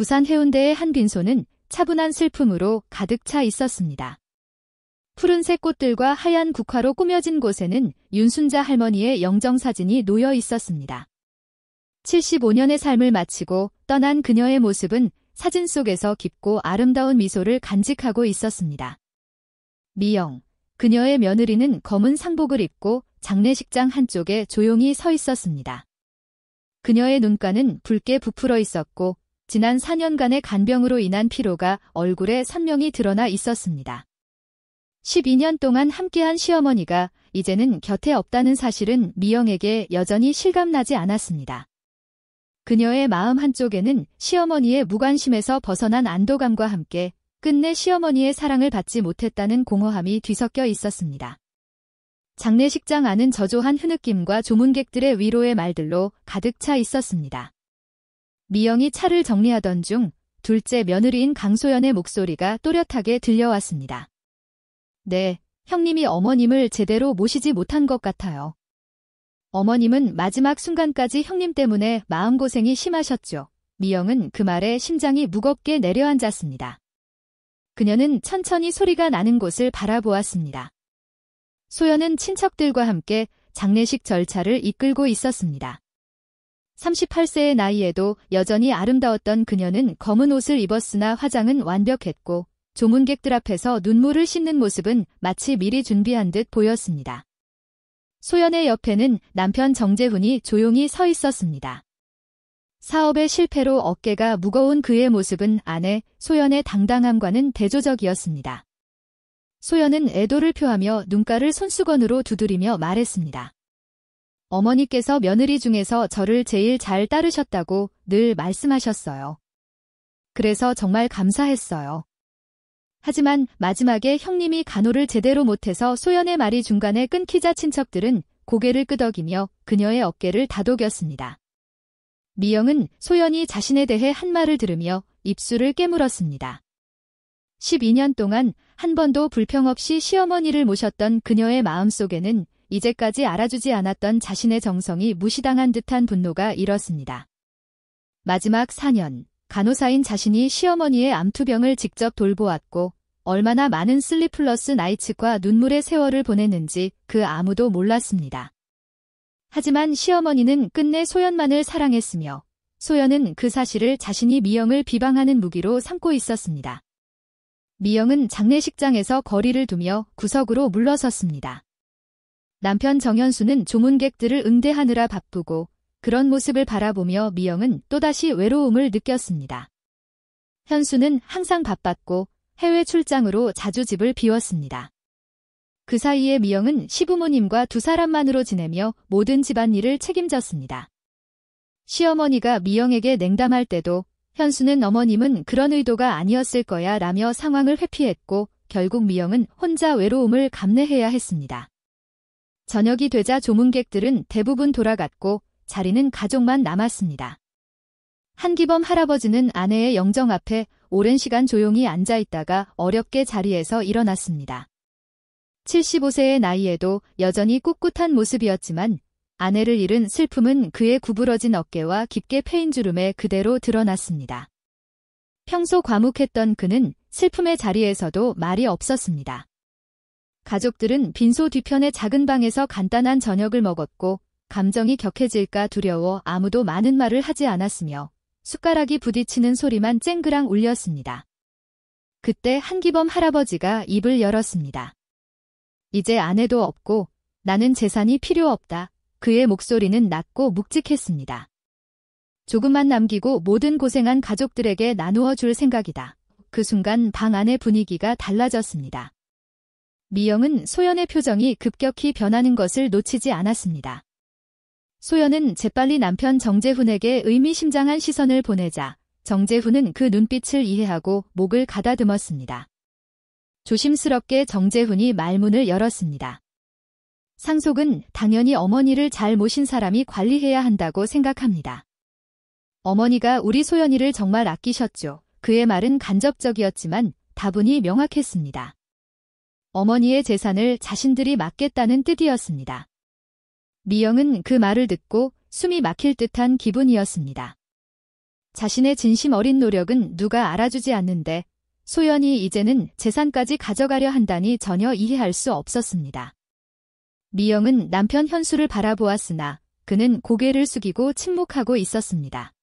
부산 해운대의 한 빈소는 차분한 슬픔으로 가득 차 있었습니다. 푸른색 꽃들과 하얀 국화로 꾸며진 곳에는 윤순자 할머니의 영정사진이 놓여 있었습니다. 75년의 삶을 마치고 떠난 그녀의 모습은 사진 속에서 깊고 아름다운 미소를 간직하고 있었습니다. 미영, 그녀의 며느리는 검은 상복을 입고 장례식장 한쪽에 조용히 서 있었습니다. 그녀의 눈가는 붉게 부풀어 있었고 지난 4년간의 간병으로 인한 피로가 얼굴에 선명히 드러나 있었습니다. 12년 동안 함께한 시어머니가 이제는 곁에 없다는 사실은 미영에게 여전히 실감나지 않았습니다. 그녀의 마음 한쪽에는 시어머니의 무관심에서 벗어난 안도감과 함께 끝내 시어머니의 사랑을 받지 못했다는 공허함이 뒤섞여 있었습니다. 장례식장 안은 저조한 흐느낌과 조문객들의 위로의 말들로 가득 차 있었습니다. 미영이 차를 정리하던 중 둘째 며느리인 강소연의 목소리가 또렷하게 들려왔습니다. 네, 형님이 어머님을 제대로 모시지 못한 것 같아요. 어머님은 마지막 순간까지 형님 때문에 마음고생이 심하셨죠. 미영은 그 말에 심장이 무겁게 내려앉았습니다. 그녀는 천천히 소리가 나는 곳을 바라보았습니다. 소연은 친척들과 함께 장례식 절차를 이끌고 있었습니다. 38세의 나이에도 여전히 아름다웠던 그녀는 검은 옷을 입었으나 화장은 완벽했고 조문객들 앞에서 눈물을 씻는 모습은 마치 미리 준비한 듯 보였습니다. 소연의 옆에는 남편 정재훈이 조용히 서 있었습니다. 사업의 실패로 어깨가 무거운 그의 모습은 아내 소연의 당당함과는 대조적이었습니다. 소연은 애도를 표하며 눈가를 손수건으로 두드리며 말했습니다. 어머니께서 며느리 중에서 저를 제일 잘 따르셨다고 늘 말씀하셨어요. 그래서 정말 감사했어요. 하지만 마지막에 형님이 간호를 제대로 못해서 소연의 말이 중간에 끊기자 친척들은 고개를 끄덕이며 그녀의 어깨를 다독였습니다. 미영은 소연이 자신에 대해 한 말을 들으며 입술을 깨물었습니다. 12년 동안 한 번도 불평 없이 시어머니를 모셨던 그녀의 마음속에는 이제까지 알아주지 않았던 자신의 정성이 무시당한 듯한 분노가 일었습니다. 마지막 4년, 간호사인 자신이 시어머니의 암투병을 직접 돌보았고 얼마나 많은 슬리플러스 나이츠과 눈물의 세월을 보냈는지 그 아무도 몰랐습니다. 하지만 시어머니는 끝내 소연만을 사랑했으며 소연은 그 사실을 자신이 미영을 비방하는 무기로 삼고 있었습니다. 미영은 장례식장에서 거리를 두며 구석으로 물러섰습니다. 남편 정현수는 조문객들을 응대하느라 바쁘고 그런 모습을 바라보며 미영은 또다시 외로움을 느꼈습니다. 현수는 항상 바빴고 해외 출장으로 자주 집을 비웠습니다. 그 사이에 미영은 시부모님과 두 사람만으로 지내며 모든 집안일을 책임졌습니다. 시어머니가 미영에게 냉담할 때도 현수는 어머님은 그런 의도가 아니었을 거야 라며 상황을 회피했고 결국 미영은 혼자 외로움을 감내해야 했습니다. 저녁이 되자 조문객들은 대부분 돌아갔고 자리는 가족만 남았습니다. 한기범 할아버지는 아내의 영정 앞에 오랜 시간 조용히 앉아 있다가 어렵게 자리에서 일어났습니다. 75세의 나이에도 여전히 꿋꿋한 모습이었지만 아내를 잃은 슬픔은 그의 구부러진 어깨와 깊게 패인 주름에 그대로 드러났습니다. 평소 과묵했던 그는 슬픔의 자리에서도 말이 없었습니다. 가족들은 빈소 뒤편의 작은 방에서 간단한 저녁을 먹었고 감정이 격해질까 두려워 아무도 많은 말을 하지 않았으며 숟가락이 부딪히는 소리만 쨍그랑 울렸습니다. 그때 한기범 할아버지가 입을 열었습니다. 이제 아내도 없고 나는 재산이 필요 없다. 그의 목소리는 낮고 묵직했습니다. 조금만 남기고 모든 고생한 가족들에게 나누어 줄 생각이다. 그 순간 방 안의 분위기가 달라졌습니다. 미영은 소연의 표정이 급격히 변하는 것을 놓치지 않았습니다. 소연은 재빨리 남편 정재훈에게 의미심장한 시선을 보내자 정재훈은 그 눈빛을 이해하고 목을 가다듬었습니다. 조심스럽게 정재훈이 말문을 열었습니다. 상속은 당연히 어머니를 잘 모신 사람이 관리해야 한다고 생각합니다. 어머니가 우리 소연이를 정말 아끼셨죠. 그의 말은 간접적이었지만 다분히 명확했습니다. 어머니의 재산을 자신들이 맡겠다는 뜻이었습니다. 미영은 그 말을 듣고 숨이 막힐 듯한 기분이었습니다. 자신의 진심 어린 노력은 누가 알아주지 않는데 소연이 이제는 재산까지 가져가려 한다니 전혀 이해할 수 없었습니다. 미영은 남편 현수를 바라보았으나 그는 고개를 숙이고 침묵하고 있었습니다.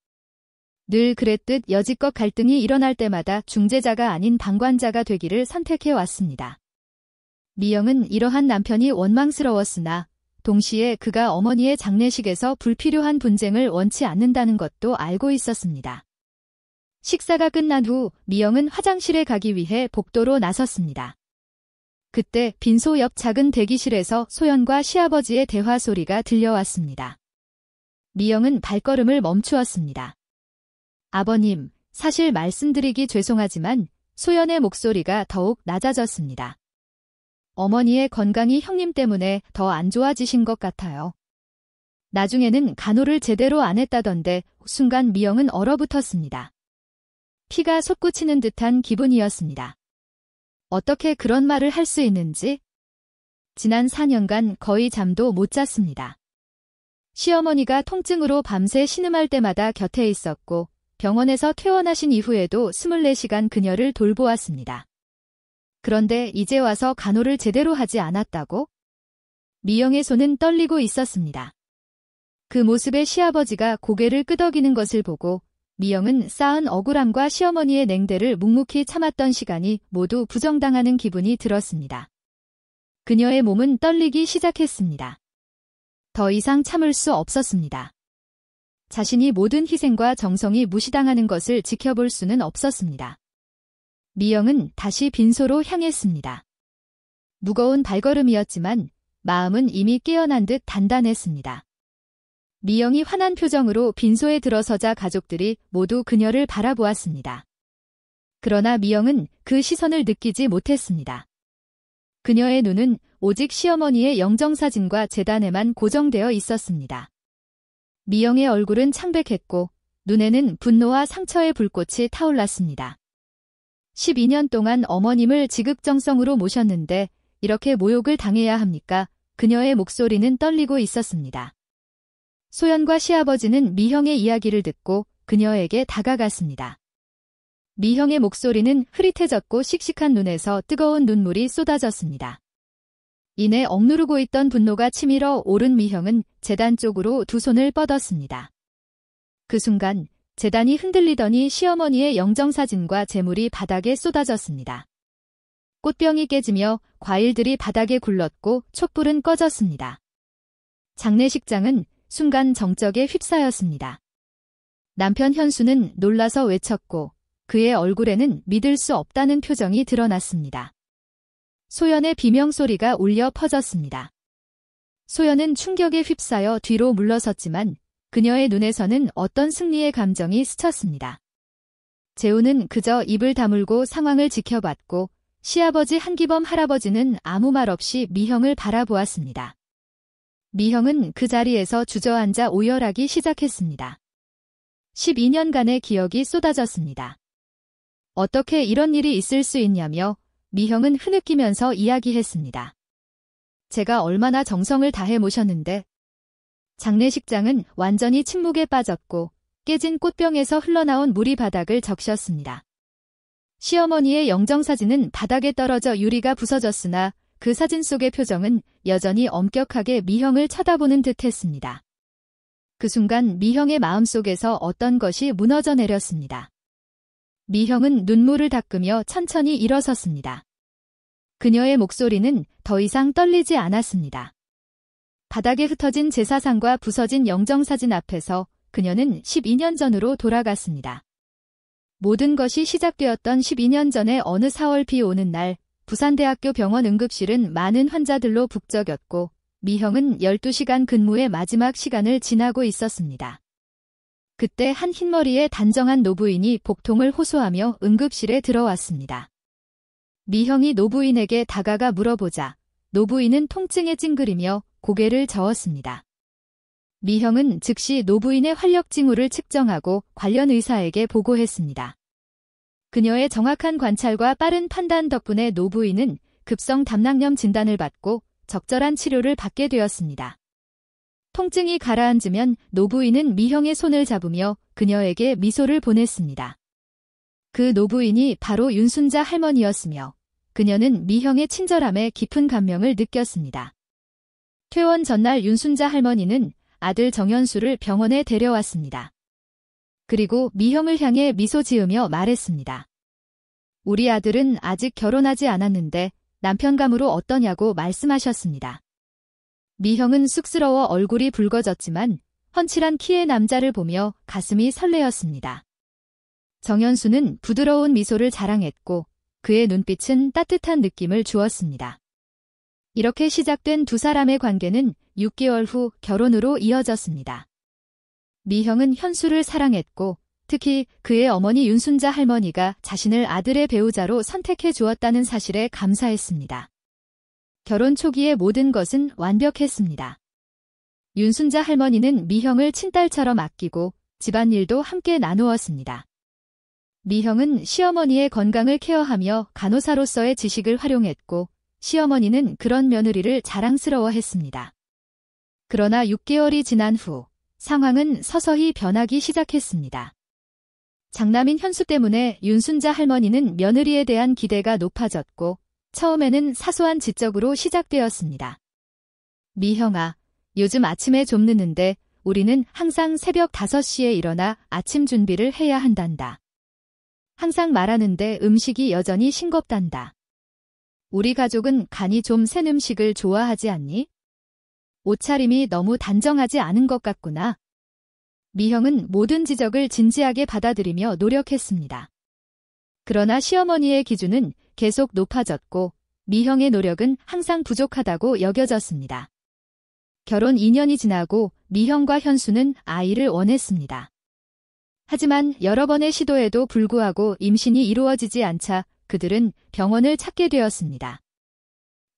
늘 그랬듯 여지껏 갈등이 일어날 때마다 중재자가 아닌 방관자가 되기를 선택해왔습니다. 미영은 이러한 남편이 원망스러웠으나 동시에 그가 어머니의 장례식에서 불필요한 분쟁을 원치 않는다는 것도 알고 있었습니다. 식사가 끝난 후 미영은 화장실에 가기 위해 복도로 나섰습니다. 그때 빈소 옆 작은 대기실에서 소연과 시아버지의 대화 소리가 들려왔습니다. 미영은 발걸음을 멈추었습니다. 아버님, 사실 말씀드리기 죄송하지만 소연의 목소리가 더욱 낮아졌습니다. 어머니의 건강이 형님 때문에 더 안 좋아지신 것 같아요. 나중에는 간호를 제대로 안 했다던데 순간 미영은 얼어붙었습니다. 피가 솟구치는 듯한 기분이었습니다. 어떻게 그런 말을 할 수 있는지? 지난 4년간 거의 잠도 못 잤습니다. 시어머니가 통증으로 밤새 신음할 때마다 곁에 있었고 병원에서 퇴원하신 이후에도 24시간 그녀를 돌보았습니다. 그런데 이제 와서 간호를 제대로 하지 않았다고? 미영의 손은 떨리고 있었습니다. 그 모습에 시아버지가 고개를 끄덕이는 것을 보고 미영은 쌓은 억울함과 시어머니의 냉대를 묵묵히 참았던 시간이 모두 부정당하는 기분이 들었습니다. 그녀의 몸은 떨리기 시작했습니다. 더 이상 참을 수 없었습니다. 자신이 모든 희생과 정성이 무시당하는 것을 지켜볼 수는 없었습니다. 미영은 다시 빈소로 향했습니다. 무거운 발걸음이었지만 마음은 이미 깨어난 듯 단단했습니다. 미영이 환한 표정으로 빈소에 들어서자 가족들이 모두 그녀를 바라보았습니다. 그러나 미영은 그 시선을 느끼지 못했습니다. 그녀의 눈은 오직 시어머니의 영정사진과 제단에만 고정되어 있었습니다. 미영의 얼굴은 창백했고 눈에는 분노와 상처의 불꽃이 타올랐습니다. 12년 동안 어머님을 지극정성으로 모셨는데 이렇게 모욕을 당해야 합니까? 그녀의 목소리는 떨리고 있었습니다. 소연과 시아버지는 미형의 이야기를 듣고 그녀에게 다가갔습니다. 미형의 목소리는 흐릿해졌고 씩씩한 눈에서 뜨거운 눈물이 쏟아졌습니다. 이내 억누르고 있던 분노가 치밀어 오른 미형은 제단 쪽으로 두 손을 뻗었습니다. 그 순간 제단이 흔들리더니 시어머니의 영정사진과 재물이 바닥에 쏟아졌습니다. 꽃병이 깨지며 과일들이 바닥에 굴렀고 촛불은 꺼졌습니다. 장례식장은 순간 정적에 휩싸였습니다. 남편 현수는 놀라서 외쳤고 그의 얼굴에는 믿을 수 없다는 표정이 드러났습니다. 소연의 비명소리가 울려 퍼졌습니다. 소연은 충격에 휩싸여 뒤로 물러섰지만 그녀의 눈에서는 어떤 승리의 감정이 스쳤습니다. 재우는 그저 입을 다물고 상황을 지켜봤고 시아버지 한기범 할아버지는 아무 말 없이 미형을 바라보았습니다. 미형은 그 자리에서 주저앉아 오열하기 시작했습니다. 12년간의 기억이 쏟아졌습니다. 어떻게 이런 일이 있을 수 있냐며 미형은 흐느끼면서 이야기했습니다. 제가 얼마나 정성을 다해 모셨는데. 장례식장은 완전히 침묵에 빠졌고 깨진 꽃병에서 흘러나온 물이 바닥을 적셨습니다. 시어머니의 영정사진은 바닥에 떨어져 유리가 부서졌으나 그 사진 속의 표정은 여전히 엄격하게 미형을 쳐다보는 듯했습니다. 그 순간 미형의 마음속에서 어떤 것이 무너져 내렸습니다. 미형은 눈물을 닦으며 천천히 일어섰습니다. 그녀의 목소리는 더 이상 떨리지 않았습니다. 바닥에 흩어진 제사상과 부서진 영정사진 앞에서 그녀는 12년 전으로 돌아갔습니다. 모든 것이 시작되었던 12년 전의 어느 4월 비 오는 날 부산대학교 병원 응급실은 많은 환자들로 북적였고 미형은 12시간 근무의 마지막 시간을 지나고 있었습니다. 그때 한 흰머리의 단정한 노부인이 복통을 호소하며 응급실에 들어왔습니다. 미형이 노부인에게 다가가 물어보자 노부인은 통증에 찡그리며 고개를 저었습니다. 미형은 즉시 노부인의 활력 징후를 측정하고 관련 의사에게 보고했습니다. 그녀의 정확한 관찰과 빠른 판단 덕분에 노부인은 급성 담낭염 진단을 받고 적절한 치료를 받게 되었습니다. 통증이 가라앉으면 노부인은 미형의 손을 잡으며 그녀에게 미소를 보냈습니다. 그 노부인이 바로 윤순자 할머니였으며 그녀는 미형의 친절함에 깊은 감명을 느꼈습니다. 퇴원 전날 윤순자 할머니는 아들 정현수를 병원에 데려왔습니다. 그리고 미형을 향해 미소 지으며 말했습니다. 우리 아들은 아직 결혼하지 않았는데 남편감으로 어떠냐고 말씀하셨습니다. 미형은 쑥스러워 얼굴이 붉어졌지만 훤칠한 키의 남자를 보며 가슴이 설레었습니다. 정현수는 부드러운 미소를 자랑했고 그의 눈빛은 따뜻한 느낌을 주었습니다. 이렇게 시작된 두 사람의 관계는 6개월 후 결혼으로 이어졌습니다. 미형은 현수를 사랑했고 특히 그의 어머니 윤순자 할머니가 자신을 아들의 배우자로 선택해 주었다는 사실에 감사했습니다. 결혼 초기의 모든 것은 완벽했습니다. 윤순자 할머니는 미형을 친딸처럼 아끼고 집안일도 함께 나누었습니다. 미형은 시어머니의 건강을 케어하며 간호사로서의 지식을 활용했고 시어머니는 그런 며느리를 자랑스러워했습니다. 그러나 6개월이 지난 후 상황은 서서히 변하기 시작했습니다. 장남인 현수 때문에 윤순자 할머니는 며느리에 대한 기대가 높아졌고 처음에는 사소한 지적으로 시작되었습니다. 미형아, 요즘 아침에 좀 늦는데 우리는 항상 새벽 5시에 일어나 아침 준비를 해야 한단다. 항상 말하는데 음식이 여전히 싱겁단다. 우리 가족은 간이 좀 센 음식을 좋아하지 않니? 옷차림이 너무 단정하지 않은 것 같구나. 미형은 모든 지적을 진지하게 받아들이며 노력했습니다. 그러나 시어머니의 기준은 계속 높아졌고 미형의 노력은 항상 부족하다고 여겨졌습니다. 결혼 2년이 지나고 미형과 현수는 아이를 원했습니다. 하지만 여러 번의 시도에도 불구하고 임신이 이루어지지 않자 그들은 병원을 찾게 되었습니다.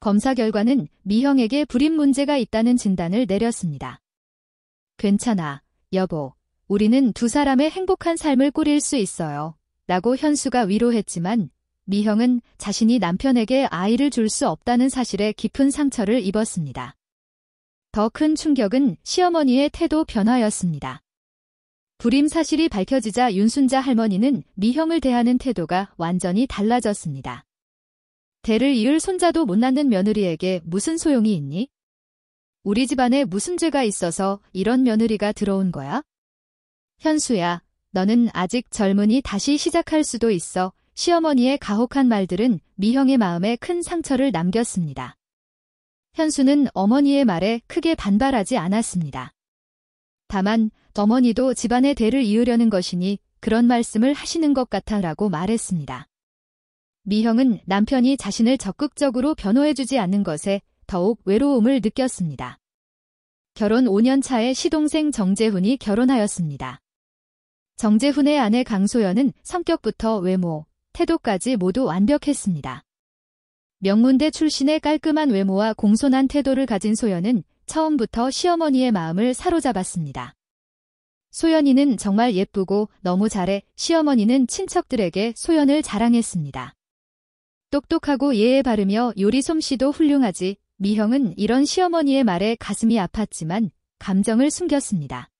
검사 결과는 미형에게 불임 문제가 있다는 진단을 내렸습니다. 괜찮아, 여보. 우리는 두 사람의 행복한 삶을 꾸릴 수 있어요. 라고 현수가 위로했지만 미형은 자신이 남편에게 아이를 줄 수 없다는 사실에 깊은 상처를 입었습니다. 더 큰 충격은 시어머니의 태도 변화였습니다. 불임 사실이 밝혀지자 윤순자 할머니는 미형을 대하는 태도가 완전히 달라졌습니다. 대를 이을 손자도 못 낳는 며느리에게 무슨 소용이 있니? 우리 집안에 무슨 죄가 있어서 이런 며느리가 들어온 거야? 현수야, 너는 아직 젊으니 다시 시작할 수도 있어. 시어머니의 가혹한 말들은 미형의 마음에 큰 상처를 남겼습니다. 현수는 어머니의 말에 크게 반발하지 않았습니다. 다만 어머니도 집안의 대를 이으려는 것이니 그런 말씀을 하시는 것 같아라고 말했습니다. 미형은 남편이 자신을 적극적으로 변호해주지 않는 것에 더욱 외로움을 느꼈습니다. 결혼 5년 차에 시동생 정재훈이 결혼하였습니다. 정재훈의 아내 강소연은 성격부터 외모, 태도까지 모두 완벽했습니다. 명문대 출신의 깔끔한 외모와 공손한 태도를 가진 소연은 처음부터 시어머니의 마음을 사로잡았습니다. 소연이는 정말 예쁘고 너무 잘해 시어머니는 친척들에게 소연을 자랑했습니다. 똑똑하고 예에 바르며 요리 솜씨도 훌륭하지 미형은 이런 시어머니의 말에 가슴이 아팠지만 감정을 숨겼습니다.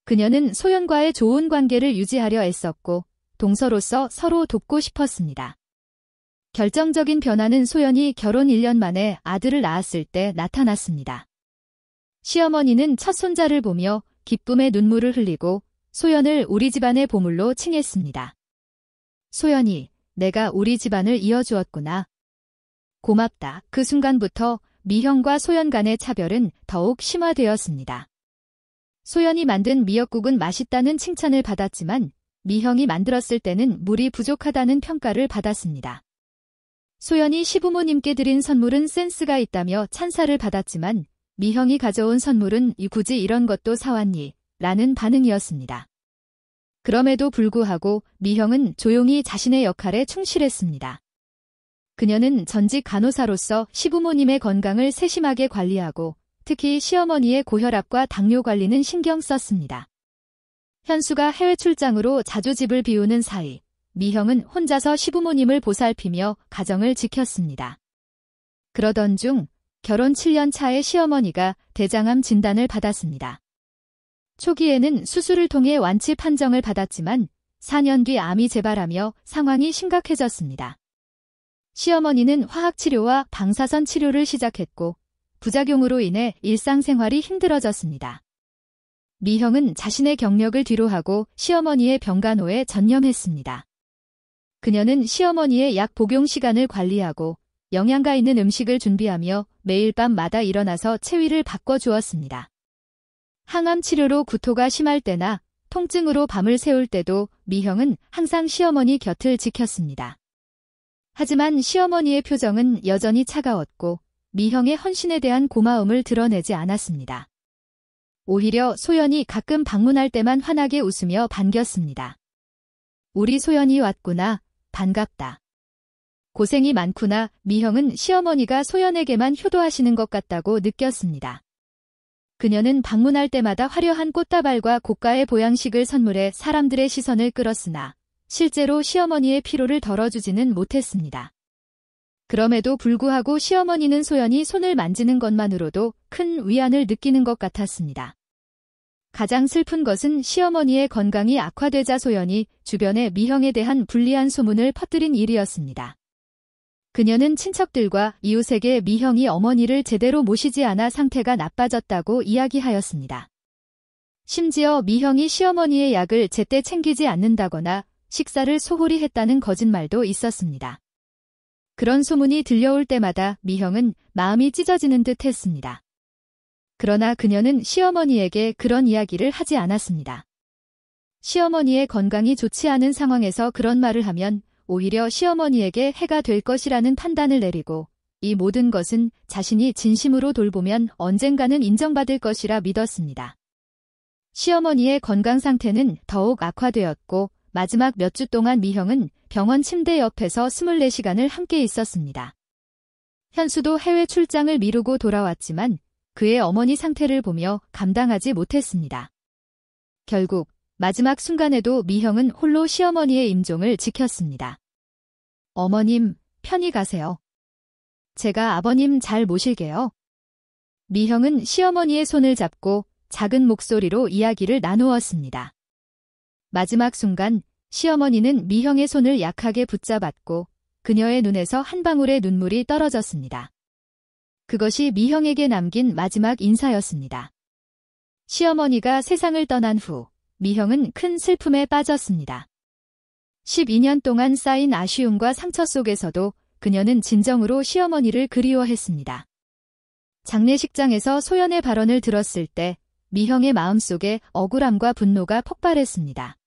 그녀는 소연과의 좋은 관계를 유지하려 애썼고 동서로서 서로 돕고 싶었습니다. 결정적인 변화는 소연이 결혼 1년 만에 아들을 낳았을 때 나타났습니다. 시어머니는 첫 손자를 보며 기쁨의 눈물을 흘리고 소연을 우리 집안의 보물로 칭했습니다. 소연이, 내가 우리 집안을 이어주었구나. 고맙다. 그 순간부터 미형과 소연 간의 차별은 더욱 심화되었습니다. 소연이 만든 미역국은 맛있다는 칭찬을 받았지만 미형이 만들었을 때는 물이 부족하다는 평가를 받았습니다. 소연이 시부모님께 드린 선물은 센스가 있다며 찬사를 받았지만 미형이 가져온 선물은 굳이 이런 것도 사왔니? 라는 반응이었습니다. 그럼에도 불구하고 미형은 조용히 자신의 역할에 충실했습니다. 그녀는 전직 간호사로서 시부모님의 건강을 세심하게 관리하고 특히 시어머니의 고혈압과 당뇨 관리는 신경 썼습니다. 현수가 해외 출장으로 자주 집을 비우는 사이 미형은 혼자서 시부모님을 보살피며 가정을 지켰습니다. 그러던 중 결혼 7년 차의 시어머니가 대장암 진단을 받았습니다. 초기에는 수술을 통해 완치 판정을 받았지만 4년 뒤 암이 재발하며 상황이 심각해졌습니다. 시어머니는 화학치료와 방사선 치료를 시작했고 부작용으로 인해 일상생활이 힘들어졌습니다. 미형은 자신의 경력을 뒤로하고 시어머니의 병간호에 전념했습니다. 그녀는 시어머니의 약 복용 시간을 관리하고 영양가 있는 음식을 준비하며 매일 밤마다 일어나서 체위를 바꿔주었습니다. 항암 치료로 구토가 심할 때나 통증으로 밤을 새울 때도 미형은 항상 시어머니 곁을 지켰습니다. 하지만 시어머니의 표정은 여전히 차가웠고 미형의 헌신에 대한 고마움을 드러내지 않았습니다. 오히려 소연이 가끔 방문할 때만 환하게 웃으며 반겼습니다. 우리 소연이 왔구나. 반갑다. 고생이 많구나. 미형은 시어머니가 소연에게만 효도하시는 것 같다고 느꼈습니다. 그녀는 방문할 때마다 화려한 꽃다발과 고가의 보양식을 선물해 사람들의 시선을 끌었으나 실제로 시어머니의 피로를 덜어주지는 못했습니다. 그럼에도 불구하고 시어머니는 소연이 손을 만지는 것만으로도 큰 위안을 느끼는 것 같았습니다. 가장 슬픈 것은 시어머니의 건강이 악화되자 소연이 주변에 미형에 대한 불리한 소문을 퍼뜨린 일이었습니다. 그녀는 친척들과 이웃에게 미형이 어머니를 제대로 모시지 않아 상태가 나빠졌다고 이야기하였습니다. 심지어 미형이 시어머니의 약을 제때 챙기지 않는다거나 식사를 소홀히 했다는 거짓말도 있었습니다. 그런 소문이 들려올 때마다 미형은 마음이 찢어지는 듯 했습니다. 그러나 그녀는 시어머니에게 그런 이야기를 하지 않았습니다. 시어머니의 건강이 좋지 않은 상황에서 그런 말을 하면 오히려 시어머니에게 해가 될 것이라는 판단을 내리고 이 모든 것은 자신이 진심으로 돌보면 언젠가는 인정받을 것이라 믿었습니다. 시어머니의 건강 상태는 더욱 악화되었고 마지막 몇 주 동안 미형은 병원 침대 옆에서 24시간을 함께 있었습니다. 현수도 해외 출장을 미루고 돌아왔지만 그의 어머니 상태를 보며 감당하지 못했습니다. 결국 마지막 순간에도 미형은 홀로 시어머니의 임종을 지켰습니다. 어머님, 편히 가세요. 제가 아버님 잘 모실게요. 미형은 시어머니의 손을 잡고 작은 목소리로 이야기를 나누었습니다. 마지막 순간 시어머니는 미형의 손을 약하게 붙잡았고 그녀의 눈에서 한 방울의 눈물이 떨어졌습니다. 그것이 미형에게 남긴 마지막 인사였습니다. 시어머니가 세상을 떠난 후 미형은 큰 슬픔에 빠졌습니다. 12년 동안 쌓인 아쉬움과 상처 속에서도 그녀는 진정으로 시어머니를 그리워했습니다. 장례식장에서 소연의 발언을 들었을 때 미형의 마음속에 억울함과 분노가 폭발했습니다.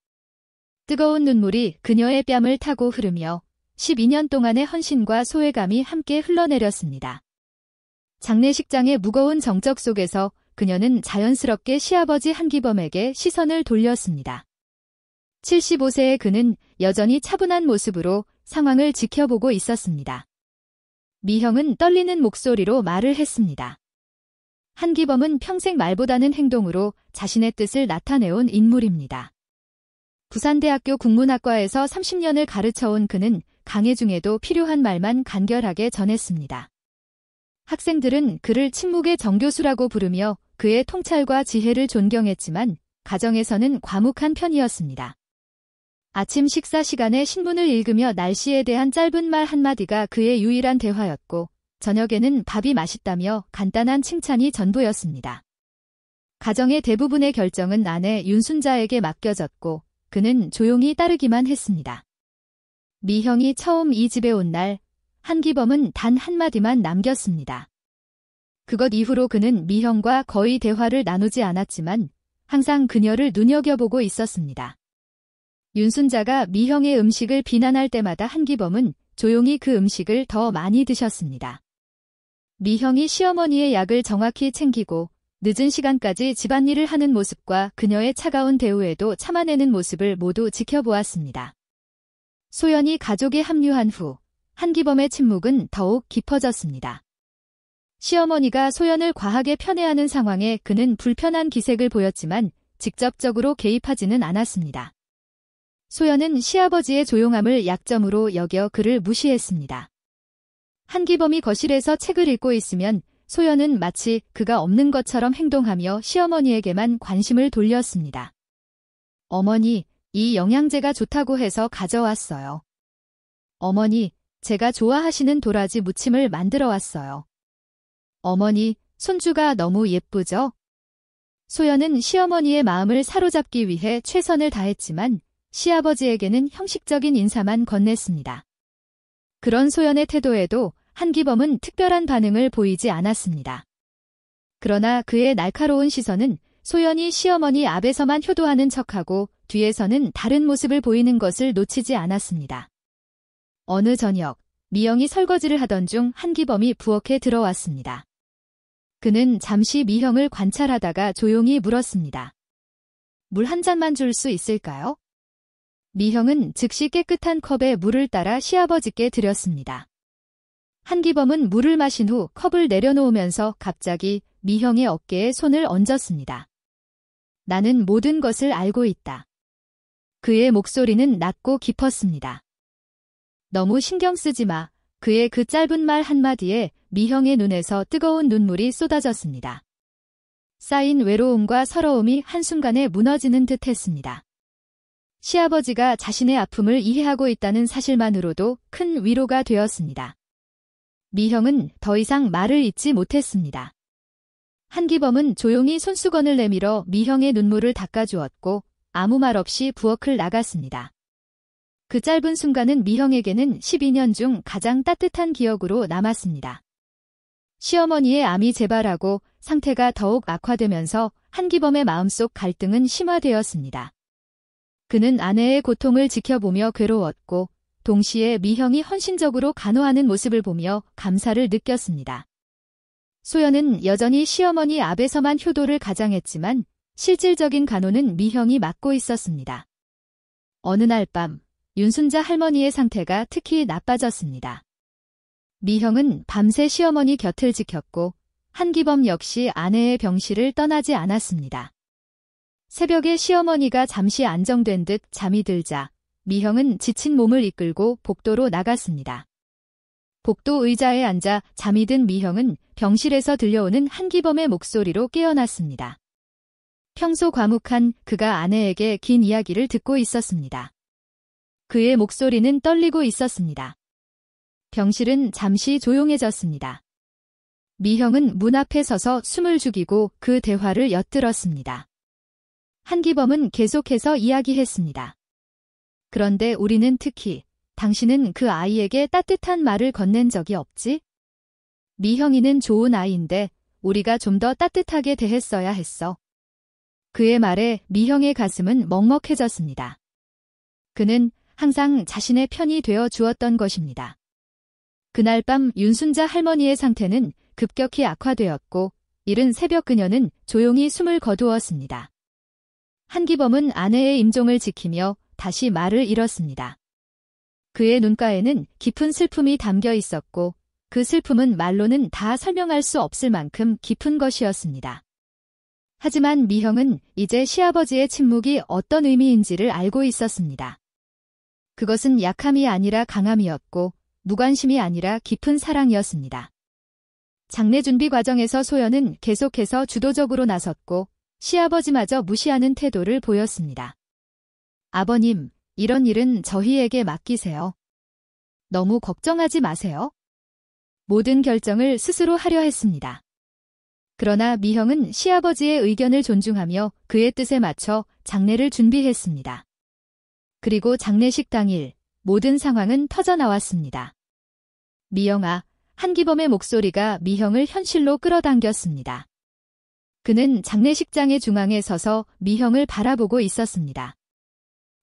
뜨거운 눈물이 그녀의 뺨을 타고 흐르며 12년 동안의 헌신과 소외감이 함께 흘러내렸습니다. 장례식장의 무거운 정적 속에서 그녀는 자연스럽게 시아버지 한기범에게 시선을 돌렸습니다. 75세의 그는 여전히 차분한 모습으로 상황을 지켜보고 있었습니다. 미형은 떨리는 목소리로 말을 했습니다. 한기범은 평생 말보다는 행동으로 자신의 뜻을 나타내온 인물입니다. 부산대학교 국문학과에서 30년을 가르쳐온 그는 강의 중에도 필요한 말만 간결하게 전했습니다. 학생들은 그를 침묵의 정교수라고 부르며 그의 통찰과 지혜를 존경했지만 가정에서는 과묵한 편이었습니다. 아침 식사 시간에 신문을 읽으며 날씨에 대한 짧은 말 한마디가 그의 유일한 대화였고 저녁에는 밥이 맛있다며 간단한 칭찬이 전부였습니다. 가정의 대부분의 결정은 아내 윤순자에게 맡겨졌고 그는 조용히 따르기만 했습니다. 미형이 처음 이 집에 온 날 한기범은 단 한마디만 남겼습니다. 그것 이후로 그는 미형과 거의 대화를 나누지 않았지만 항상 그녀를 눈여겨보고 있었습니다. 윤순자가 미형의 음식을 비난할 때마다 한기범은 조용히 그 음식을 더 많이 드셨습니다. 미형이 시어머니의 약을 정확히 챙기고 늦은 시간까지 집안일을 하는 모습과 그녀의 차가운 대우에도 참아내는 모습을 모두 지켜보았습니다. 소연이 가족에 합류한 후 한기범의 침묵은 더욱 깊어졌습니다. 시어머니가 소연을 과하게 편애하는 상황에 그는 불편한 기색을 보였지만 직접적으로 개입하지는 않았습니다. 소연은 시아버지의 조용함을 약점으로 여겨 그를 무시했습니다. 한기범이 거실에서 책을 읽고 있으면 소연은 마치 그가 없는 것처럼 행동하며 시어머니에게만 관심을 돌렸습니다. 어머니, 이 영양제가 좋다고 해서 가져왔어요. 어머니, 제가 좋아하시는 도라지 무침을 만들어 왔어요. 어머니, 손주가 너무 예쁘죠? 소연은 시어머니의 마음을 사로잡기 위해 최선을 다했지만 시아버지에게는 형식적인 인사만 건넸습니다. 그런 소연의 태도에도 한기범은 특별한 반응을 보이지 않았습니다. 그러나 그의 날카로운 시선은 소연이 시어머니 앞에서만 효도하는 척하고 뒤에서는 다른 모습을 보이는 것을 놓치지 않았습니다. 어느 저녁, 미영이 설거지를 하던 중 한기범이 부엌에 들어왔습니다. 그는 잠시 미형을 관찰하다가 조용히 물었습니다. 물 한 잔만 줄 수 있을까요? 미형은 즉시 깨끗한 컵에 물을 따라 시아버지께 드렸습니다. 한기범은 물을 마신 후 컵을 내려놓으면서 갑자기 미형의 어깨에 손을 얹었습니다. 나는 모든 것을 알고 있다. 그의 목소리는 낮고 깊었습니다. 너무 신경 쓰지 마. 그의 그 짧은 말 한마디에 미형의 눈에서 뜨거운 눈물이 쏟아졌습니다. 쌓인 외로움과 서러움이 한순간에 무너지는 듯 했습니다. 시아버지가 자신의 아픔을 이해하고 있다는 사실만으로도 큰 위로가 되었습니다. 미형은 더 이상 말을 잇지 못했습니다. 한기범은 조용히 손수건을 내밀어 미형의 눈물을 닦아주었고 아무 말 없이 부엌을 나갔습니다. 그 짧은 순간은 미형에게는 12년 중 가장 따뜻한 기억으로 남았습니다. 시어머니의 암이 재발하고 상태가 더욱 악화되면서 한기범의 마음속 갈등은 심화되었습니다. 그는 아내의 고통을 지켜보며 괴로웠고 동시에 미형이 헌신적으로 간호하는 모습을 보며 감사를 느꼈습니다. 소연은 여전히 시어머니 앞에서만 효도를 가장했지만 실질적인 간호는 미형이 맡고 있었습니다. 어느 날 밤, 윤순자 할머니의 상태가 특히 나빠졌습니다. 미형은 밤새 시어머니 곁을 지켰고 한기범 역시 아내의 병실을 떠나지 않았습니다. 새벽에 시어머니가 잠시 안정된 듯 잠이 들자 미형은 지친 몸을 이끌고 복도로 나갔습니다. 복도 의자에 앉아 잠이 든 미형은 병실에서 들려오는 한기범의 목소리로 깨어났습니다. 평소 과묵한 그가 아내에게 긴 이야기를 듣고 있었습니다. 그의 목소리는 떨리고 있었습니다. 병실은 잠시 조용해졌습니다. 미형은 문 앞에 서서 숨을 죽이고 그 대화를 엿들었습니다. 한기범은 계속해서 이야기했습니다. 그런데 우리는 특히 당신은 그 아이에게 따뜻한 말을 건넨 적이 없지? 미형이는 좋은 아이인데 우리가 좀 더 따뜻하게 대했어야 했어. 그의 말에 미형의 가슴은 먹먹해졌습니다. 그는 항상 자신의 편이 되어 주었던 것입니다. 그날 밤 윤순자 할머니의 상태는 급격히 악화되었고 이른 새벽 그녀는 조용히 숨을 거두었습니다. 한기범은 아내의 임종을 지키며 다시 말을 잃었습니다. 그의 눈가에는 깊은 슬픔이 담겨 있었고 그 슬픔은 말로는 다 설명할 수 없을 만큼 깊은 것이었습니다. 하지만 미형은 이제 시아버지의 침묵이 어떤 의미인지를 알고 있었습니다. 그것은 약함이 아니라 강함이었고 무관심이 아니라 깊은 사랑이었습니다. 장례 준비 과정에서 소연은 계속해서 주도적으로 나섰고 시아버지마저 무시하는 태도를 보였습니다. 아버님, 이런 일은 저희에게 맡기세요. 너무 걱정하지 마세요. 모든 결정을 스스로 하려 했습니다. 그러나 미형은 시아버지의 의견을 존중하며 그의 뜻에 맞춰 장례를 준비했습니다. 그리고 장례식 당일 모든 상황은 터져나왔습니다. 미영아, 한기범의 목소리가 미형을 현실로 끌어당겼습니다. 그는 장례식장의 중앙에 서서 미형을 바라보고 있었습니다.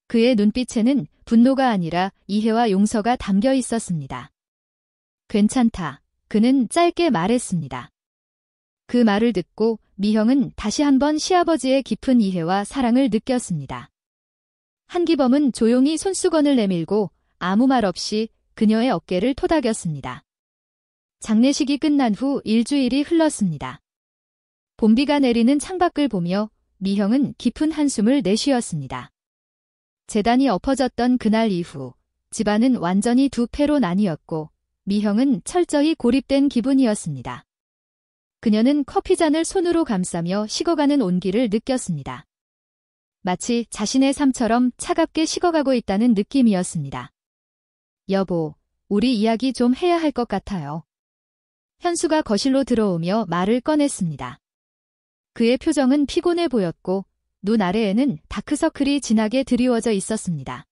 그의 눈빛에는 분노가 아니라 이해와 용서가 담겨 있었습니다. 괜찮다. 그는 짧게 말했습니다. 그 말을 듣고 미형은 다시 한번 시아버지의 깊은 이해와 사랑을 느꼈습니다. 한기범은 조용히 손수건을 내밀고 아무 말 없이 그녀의 어깨를 토닥였습니다. 장례식이 끝난 후 일주일이 흘렀습니다. 봄비가 내리는 창밖을 보며 미형은 깊은 한숨을 내쉬었습니다. 재단이 엎어졌던 그날 이후 집안은 완전히 두 패로 나뉘었고 미형은 철저히 고립된 기분이었습니다. 그녀는 커피잔을 손으로 감싸며 식어가는 온기를 느꼈습니다. 마치 자신의 삶처럼 차갑게 식어가고 있다는 느낌이었습니다. 여보, 우리 이야기 좀 해야 할 것 같아요. 현수가 거실로 들어오며 말을 꺼냈습니다. 그의 표정은 피곤해 보였고 눈 아래에는 다크서클이 진하게 드리워져 있었습니다.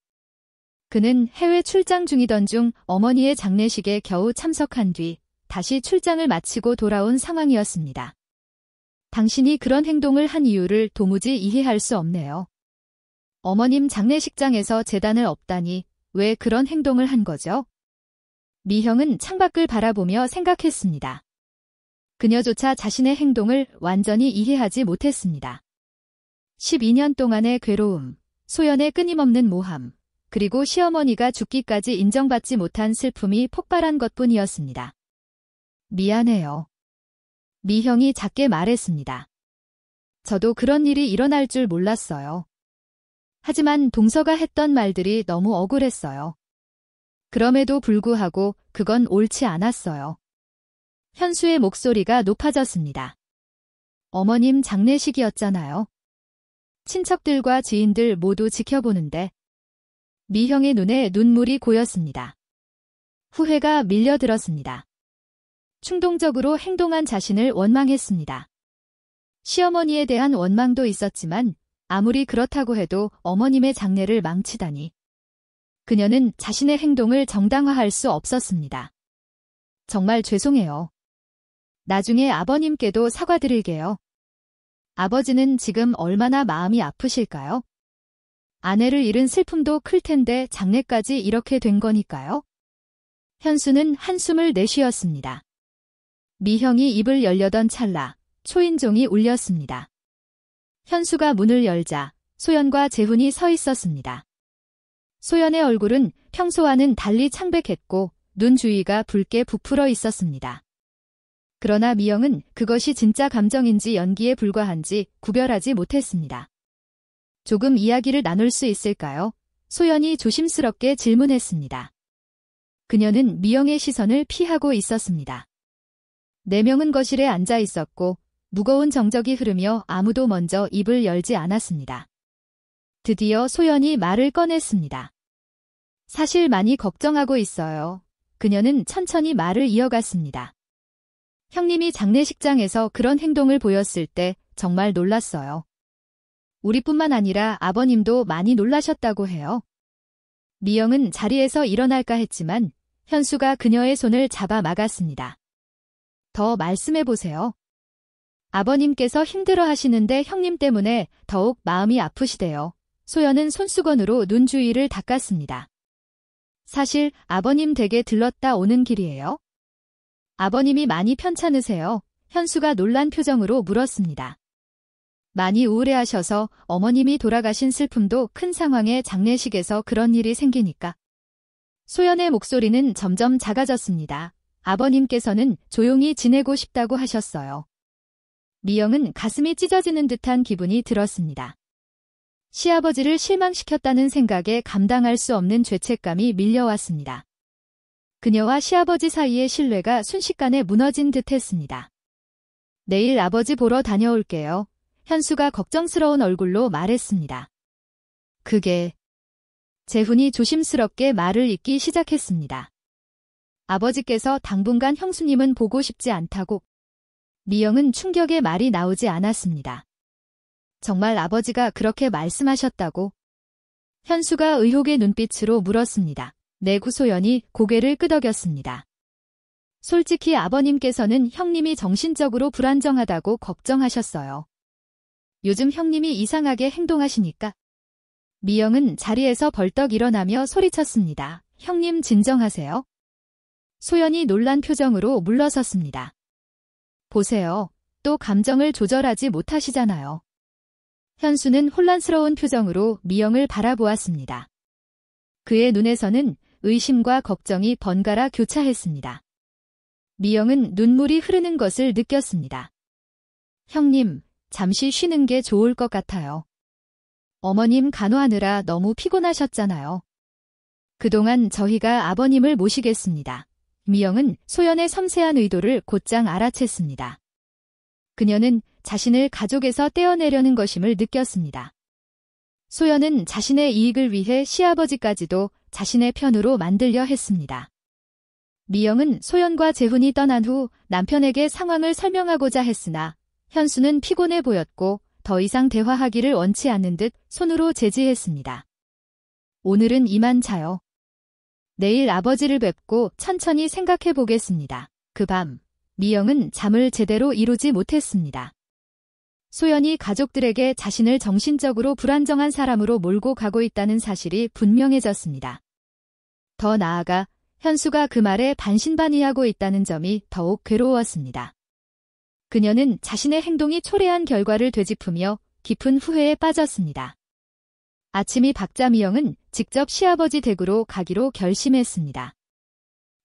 그는 해외 출장 중이던 중 어머니의 장례식에 겨우 참석한 뒤 다시 출장을 마치고 돌아온 상황이었습니다. 당신이 그런 행동을 한 이유를 도무지 이해할 수 없네요. 어머님 장례식장에서 재단을 엎다니 왜 그런 행동을 한 거죠? 미형은 창밖을 바라보며 생각했습니다. 그녀조차 자신의 행동을 완전히 이해하지 못했습니다. 12년 동안의 괴로움, 소연의 끊임없는 모함, 그리고 시어머니가 죽기까지 인정받지 못한 슬픔이 폭발한 것뿐이었습니다. 미안해요. 미형이 작게 말했습니다. 저도 그런 일이 일어날 줄 몰랐어요. 하지만 동서가 했던 말들이 너무 억울했어요. 그럼에도 불구하고 그건 옳지 않았어요. 현수의 목소리가 높아졌습니다. 어머님 장례식이었잖아요. 친척들과 지인들 모두 지켜보는데. 미형의 눈에 눈물이 고였습니다. 후회가 밀려들었습니다. 충동적으로 행동한 자신을 원망했습니다. 시어머니에 대한 원망도 있었지만 아무리 그렇다고 해도 어머님의 장례를 망치다니. 그녀는 자신의 행동을 정당화할 수 없었습니다. 정말 죄송해요. 나중에 아버님께도 사과드릴게요. 아버지는 지금 얼마나 마음이 아프실까요? 아내를 잃은 슬픔도 클 텐데 장례까지 이렇게 된 거니까요. 현수는 한숨을 내쉬었습니다. 미형이 입을 열려던 찰나 초인종이 울렸습니다. 현수가 문을 열자 소연과 재훈이 서 있었습니다. 소연의 얼굴은 평소와는 달리 창백했고 눈 주위가 붉게 부풀어 있었습니다. 그러나 미영은 그것이 진짜 감정인지 연기에 불과한지 구별하지 못했습니다. 조금 이야기를 나눌 수 있을까요? 소연이 조심스럽게 질문했습니다. 그녀는 미영의 시선을 피하고 있었습니다. 4명은 거실에 앉아 있었고 무거운 정적이 흐르며 아무도 먼저 입을 열지 않았습니다. 드디어 소연이 말을 꺼냈습니다. 사실 많이 걱정하고 있어요. 그녀는 천천히 말을 이어갔습니다. 형님이 장례식장에서 그런 행동을 보였을 때 정말 놀랐어요. 우리뿐만 아니라 아버님도 많이 놀라셨다고 해요. 미영은 자리에서 일어날까 했지만 현수가 그녀의 손을 잡아 막았습니다. 더 말씀해보세요. 아버님께서 힘들어 하시는데 형님 때문에 더욱 마음이 아프시대요. 소연은 손수건으로 눈 주위를 닦았습니다. 사실 아버님 댁에 들렀다 오는 길이에요. 아버님이 많이 편찮으세요? 현수가 놀란 표정으로 물었습니다. 많이 우울해하셔서 어머님이 돌아가신 슬픔도 큰 상황의 장례식에서 그런 일이 생기니까. 소연의 목소리는 점점 작아졌습니다. 아버님께서는 조용히 지내고 싶다고 하셨어요. 미영은 가슴이 찢어지는 듯한 기분이 들었습니다. 시아버지를 실망시켰다는 생각에 감당할 수 없는 죄책감이 밀려왔습니다. 그녀와 시아버지 사이의 신뢰가 순식간에 무너진 듯 했습니다. 내일 아버지 보러 다녀올게요. 현수가 걱정스러운 얼굴로 말했습니다. 그게... 재훈이 조심스럽게 말을 잇기 시작했습니다. 아버지께서 당분간 형수님은 보고 싶지 않다고. 미영은 충격의 말이 나오지 않았습니다. 정말 아버지가 그렇게 말씀하셨다고? 현수가 의혹의 눈빛으로 물었습니다. 내구소연이 고개를 끄덕였습니다. 솔직히 아버님께서는 형님이 정신적으로 불안정하다고 걱정하셨어요. 요즘 형님이 이상하게 행동하시니까. 미영은 자리에서 벌떡 일어나며 소리쳤습니다. 형님 진정하세요. 소연이 놀란 표정으로 물러섰습니다. 보세요. 또 감정을 조절하지 못하시잖아요. 현수는 혼란스러운 표정으로 미영을 바라보았습니다. 그의 눈에서는 의심과 걱정이 번갈아 교차했습니다. 미영은 눈물이 흐르는 것을 느꼈습니다. 형님, 잠시 쉬는 게 좋을 것 같아요. 어머님 간호하느라 너무 피곤하셨잖아요. 그동안 저희가 아버님을 모시겠습니다. 미영은 소연의 섬세한 의도를 곧장 알아챘습니다. 그녀는 자신을 가족에서 떼어내려는 것임을 느꼈습니다. 소연은 자신의 이익을 위해 시아버지까지도 자신의 편으로 만들려 했습니다. 미영은 소연과 재훈이 떠난 후 남편에게 상황을 설명하고자 했으나 현수는 피곤해 보였고 더 이상 대화하기를 원치 않는 듯 손으로 제지했습니다. 오늘은 이만 자요. 내일 아버지를 뵙고 천천히 생각해 보겠습니다. 그 밤, 미영은 잠을 제대로 이루지 못했습니다. 소연이 가족들에게 자신을 정신적으로 불안정한 사람으로 몰고 가고 있다는 사실이 분명해졌습니다. 더 나아가 현수가 그 말에 반신반의하고 있다는 점이 더욱 괴로웠습니다. 그녀는 자신의 행동이 초래한 결과를 되짚으며 깊은 후회에 빠졌습니다. 아침이 밝자 미영은 직접 시아버지 댁으로 가기로 결심했습니다.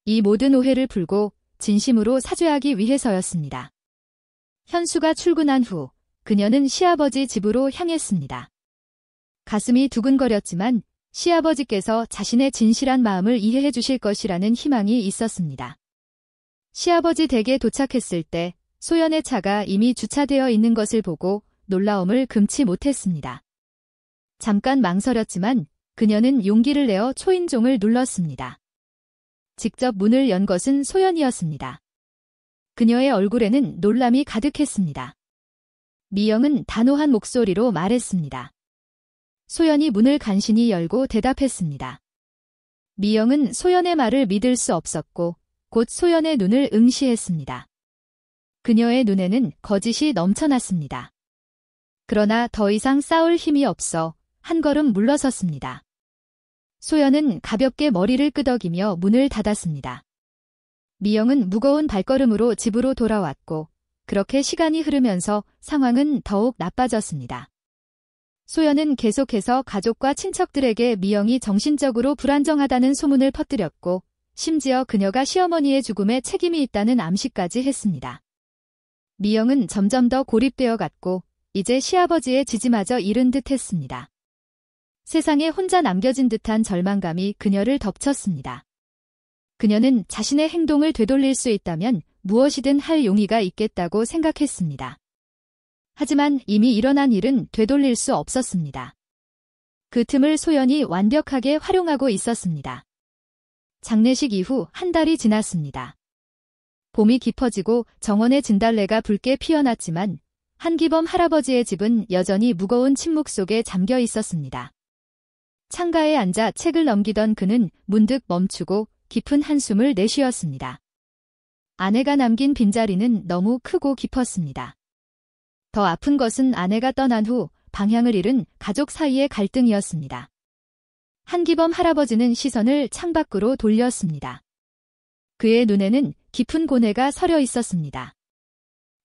이 모든 오해를 풀고 진심으로 사죄하기 위해서였습니다. 현수가 출근한 후 그녀는 시아버지 집으로 향했습니다. 가슴이 두근거렸지만 시아버지께서 자신의 진실한 마음을 이해해 주실 것이라는 희망이 있었습니다. 시아버지 댁에 도착했을 때 소연의 차가 이미 주차되어 있는 것을 보고 놀라움을 금치 못했습니다. 잠깐 망설였지만 그녀는 용기를 내어 초인종을 눌렀습니다. 직접 문을 연 것은 소연이었습니다. 그녀의 얼굴에는 놀람이 가득했습니다. 미영은 단호한 목소리로 말했습니다. 소연이 문을 간신히 열고 대답했습니다. 미영은 소연의 말을 믿을 수 없었고 곧 소연의 눈을 응시했습니다. 그녀의 눈에는 거짓이 넘쳐났습니다. 그러나 더 이상 싸울 힘이 없어 한 걸음 물러섰습니다. 소연은 가볍게 머리를 끄덕이며 문을 닫았습니다. 미영은 무거운 발걸음으로 집으로 돌아왔고 그렇게 시간이 흐르면서 상황은 더욱 나빠졌습니다. 소연은 계속해서 가족과 친척들에게 미영이 정신적으로 불안정하다는 소문을 퍼뜨렸고 심지어 그녀가 시어머니의 죽음에 책임이 있다는 암시까지 했습니다. 미영은 점점 더 고립되어 갔고 이제 시아버지의 지지마저 잃은 듯 했습니다. 세상에 혼자 남겨진 듯한 절망감이 그녀를 덮쳤습니다. 그녀는 자신의 행동을 되돌릴 수 있다면 무엇이든 할 용의가 있겠다고 생각했습니다. 하지만 이미 일어난 일은 되돌릴 수 없었습니다. 그 틈을 소연이 완벽하게 활용하고 있었습니다. 장례식 이후 한 달이 지났습니다. 봄이 깊어지고 정원의 진달래가 붉게 피어났지만 한기범 할아버지의 집은 여전히 무거운 침묵 속에 잠겨 있었습니다. 창가에 앉아 책을 넘기던 그는 문득 멈추고 깊은 한숨을 내쉬었습니다. 아내가 남긴 빈자리는 너무 크고 깊었습니다. 더 아픈 것은 아내가 떠난 후 방향을 잃은 가족 사이의 갈등이었습니다. 한기범 할아버지는 시선을 창밖으로 돌렸습니다. 그의 눈에는 깊은 고뇌가 서려 있었습니다.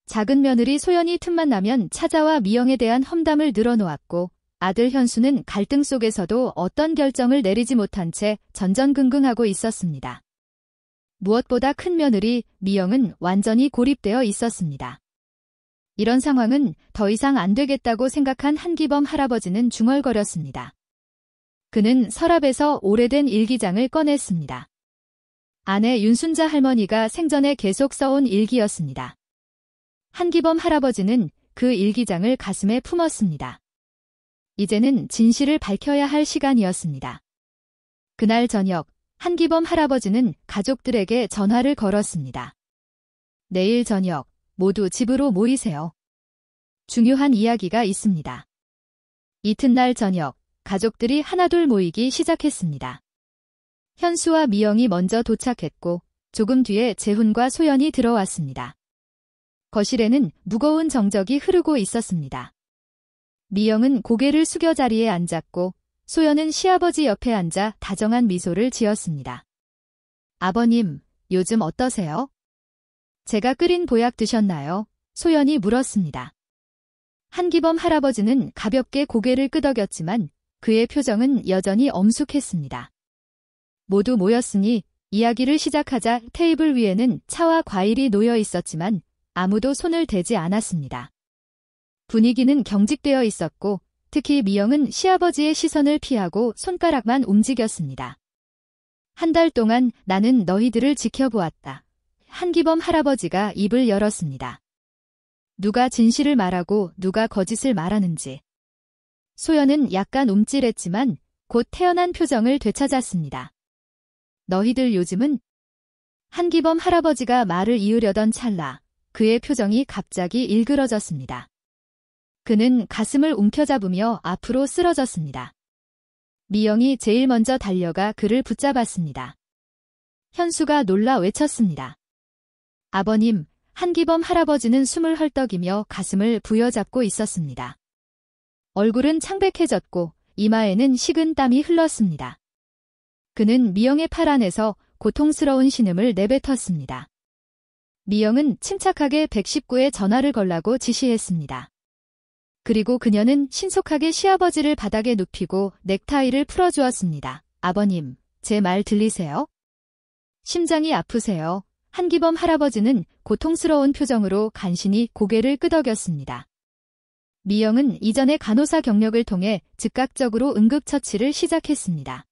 작은 며느리 소연이 틈만 나면 찾아와 미영에 대한 험담을 늘어놓았고 아들 현수는 갈등 속에서도 어떤 결정을 내리지 못한 채 전전긍긍하고 있었습니다. 무엇보다 큰 며느리 미영은 완전히 고립되어 있었습니다. 이런 상황은 더 이상 안 되겠다고 생각한 한기범 할아버지는 중얼거렸습니다. 그는 서랍에서 오래된 일기장을 꺼냈습니다. 아내 윤순자 할머니가 생전에 계속 써온 일기였습니다. 한기범 할아버지는 그 일기장을 가슴에 품었습니다. 이제는 진실을 밝혀야 할 시간이었습니다. 그날 저녁 한기범 할아버지는 가족들에게 전화를 걸었습니다. 내일 저녁 모두 집으로 모이세요. 중요한 이야기가 있습니다. 이튿날 저녁 가족들이 하나둘 모이기 시작했습니다. 현수와 미영이 먼저 도착했고 조금 뒤에 재훈과 소연이 들어왔습니다. 거실에는 무거운 정적이 흐르고 있었습니다. 미영은 고개를 숙여 자리에 앉았고 소연은 시아버지 옆에 앉아 다정한 미소를 지었습니다. 아버님, 요즘 어떠세요? 제가 끓인 보약 드셨나요? 소연이 물었습니다. 한기범 할아버지는 가볍게 고개를 끄덕였지만 그의 표정은 여전히 엄숙했습니다. 모두 모였으니 이야기를 시작하자 테이블 위에는 차와 과일이 놓여 있었지만 아무도 손을 대지 않았습니다. 분위기는 경직되어 있었고 특히 미영은 시아버지의 시선을 피하고 손가락만 움직였습니다. 한 달 동안 나는 너희들을 지켜보았다. 한기범 할아버지가 입을 열었습니다. 누가 진실을 말하고 누가 거짓을 말하는지. 소연은 약간 움찔했지만 곧 태연한 표정을 되찾았습니다. 너희들 요즘은? 한기범 할아버지가 말을 이으려던 찰나 그의 표정이 갑자기 일그러졌습니다. 그는 가슴을 움켜잡으며 앞으로 쓰러졌습니다. 미영이 제일 먼저 달려가 그를 붙잡았습니다. 현수가 놀라 외쳤습니다. 아버님, 한기범 할아버지는 숨을 헐떡이며 가슴을 부여잡고 있었습니다. 얼굴은 창백해졌고 이마에는 식은 땀이 흘렀습니다. 그는 미영의 팔 안에서 고통스러운 신음을 내뱉었습니다. 미영은 침착하게 119에 전화를 걸라고 지시했습니다. 그리고 그녀는 신속하게 시아버지를 바닥에 눕히고 넥타이를 풀어주었습니다. 아버님, 제 말 들리세요? 심장이 아프세요? 한기범 할아버지는 고통스러운 표정으로 간신히 고개를 끄덕였습니다. 미영은 이전의 간호사 경력을 통해 즉각적으로 응급처치를 시작했습니다.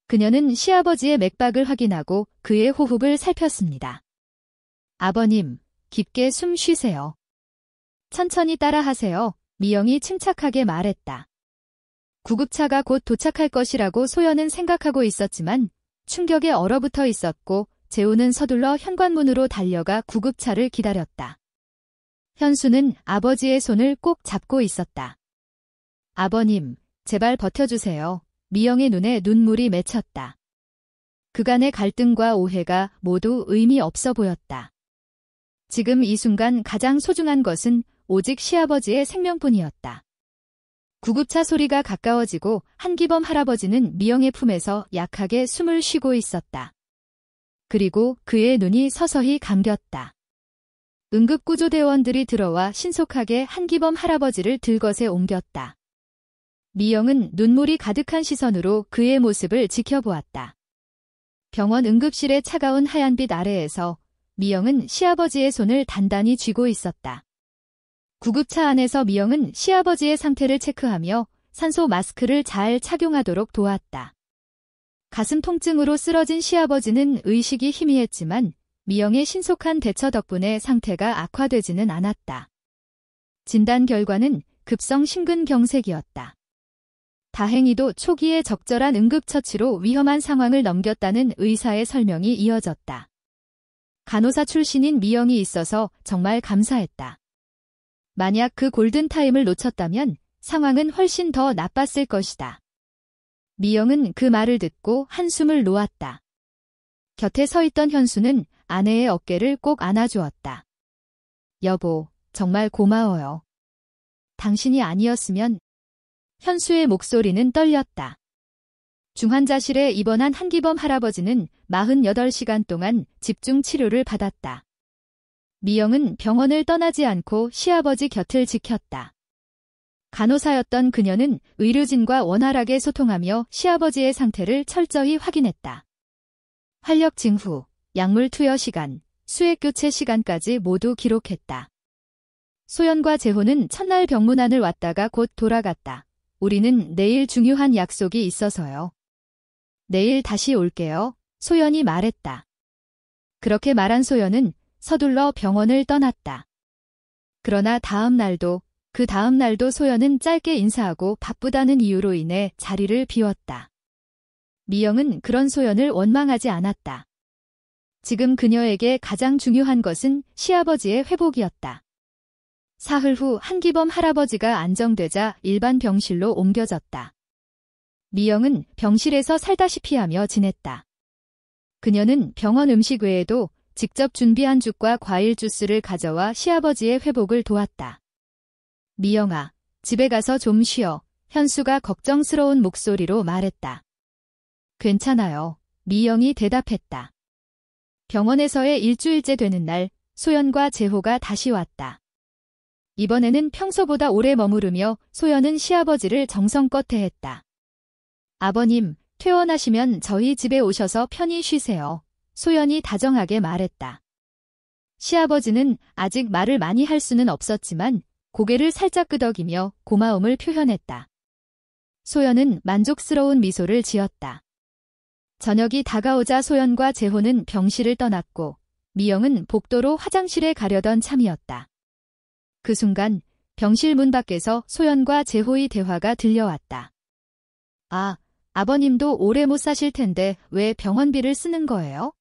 그녀는 시아버지의 맥박을 확인하고 그의 호흡을 살폈습니다. 아버님, 깊게 숨 쉬세요. 천천히 따라하세요. 미영이 침착하게 말했다. 구급차가 곧 도착할 것이라고 소연은 생각하고 있었지만 충격에 얼어붙어 있었고 재호는 서둘러 현관문으로 달려가 구급차를 기다렸다. 현수는 아버지의 손을 꼭 잡고 있었다. 아버님, 제발 버텨주세요. 미영의 눈에 눈물이 맺혔다. 그간의 갈등과 오해가 모두 의미 없어 보였다. 지금 이 순간 가장 소중한 것은 오직 시아버지의 생명뿐이었다. 구급차 소리가 가까워지고 한기범 할아버지는 미영의 품에서 약하게 숨을 쉬고 있었다. 그리고 그의 눈이 서서히 감겼다. 응급구조대원들이 들어와 신속하게 한기범 할아버지를 들것에 옮겼다. 미영은 눈물이 가득한 시선으로 그의 모습을 지켜보았다. 병원 응급실의 차가운 하얀빛 아래에서 미영은 시아버지의 손을 단단히 쥐고 있었다. 구급차 안에서 미영은 시아버지의 상태를 체크하며 산소 마스크를 잘 착용하도록 도왔다. 가슴 통증으로 쓰러진 시아버지는 의식이 희미했지만 미영의 신속한 대처 덕분에 상태가 악화되지는 않았다. 진단 결과는 급성 심근경색이었다. 다행히도 초기에 적절한 응급처치로 위험한 상황을 넘겼다는 의사의 설명이 이어졌다. 간호사 출신인 미영이 있어서 정말 감사했다. 만약 그 골든타임을 놓쳤다면 상황은 훨씬 더 나빴을 것이다. 미영은 그 말을 듣고 한숨을 놓았다. 곁에 서 있던 현수는 아내의 어깨를 꼭 안아주었다. 여보, 정말 고마워요. 당신이 아니었으면... 현수의 목소리는 떨렸다. 중환자실에 입원한 한기범 할아버지는 48시간 동안 집중 치료를 받았다. 미영은 병원을 떠나지 않고 시아버지 곁을 지켰다. 간호사였던 그녀는 의료진과 원활하게 소통하며 시아버지의 상태를 철저히 확인했다. 활력 징후, 약물 투여 시간, 수액 교체 시간까지 모두 기록했다. 소연과 재호는 첫날 병문안을 왔다가 곧 돌아갔다. 우리는 내일 중요한 약속이 있어서요. 내일 다시 올게요. 소연이 말했다. 그렇게 말한 소연은 서둘러 병원을 떠났다. 그러나 그 다음 날도 소연은 짧게 인사하고 바쁘다는 이유로 인해 자리를 비웠다. 미영은 그런 소연을 원망하지 않았다. 지금 그녀에게 가장 중요한 것은 시아버지의 회복이었다. 사흘 후 한기범 할아버지가 안정되자 일반 병실로 옮겨졌다. 미영은 병실에서 살다시피 하며 지냈다. 그녀는 병원 음식 외에도 직접 준비한 죽과 과일 주스를 가져와 시아버지의 회복을 도왔다. 미영아, 집에 가서 좀 쉬어. 현수가 걱정스러운 목소리로 말했다. 괜찮아요. 미영이 대답했다. 병원에서의 일주일째 되는 날, 소연과 재호가 다시 왔다. 이번에는 평소보다 오래 머무르며 소연은 시아버지를 정성껏 대했다. 아버님, 퇴원하시면 저희 집에 오셔서 편히 쉬세요. 소연이 다정하게 말했다. 시아버지는 아직 말을 많이 할 수는 없었지만 고개를 살짝 끄덕이며 고마움을 표현했다. 소연은 만족스러운 미소를 지었다. 저녁이 다가오자 소연과 재호는 병실을 떠났고 미영은 복도로 화장실에 가려던 참이었다. 그 순간 병실 문 밖에서 소연과 재호의 대화가 들려왔다. 아, 아버님도 오래 못 사실 텐데 왜 병원비를 쓰는 거예요?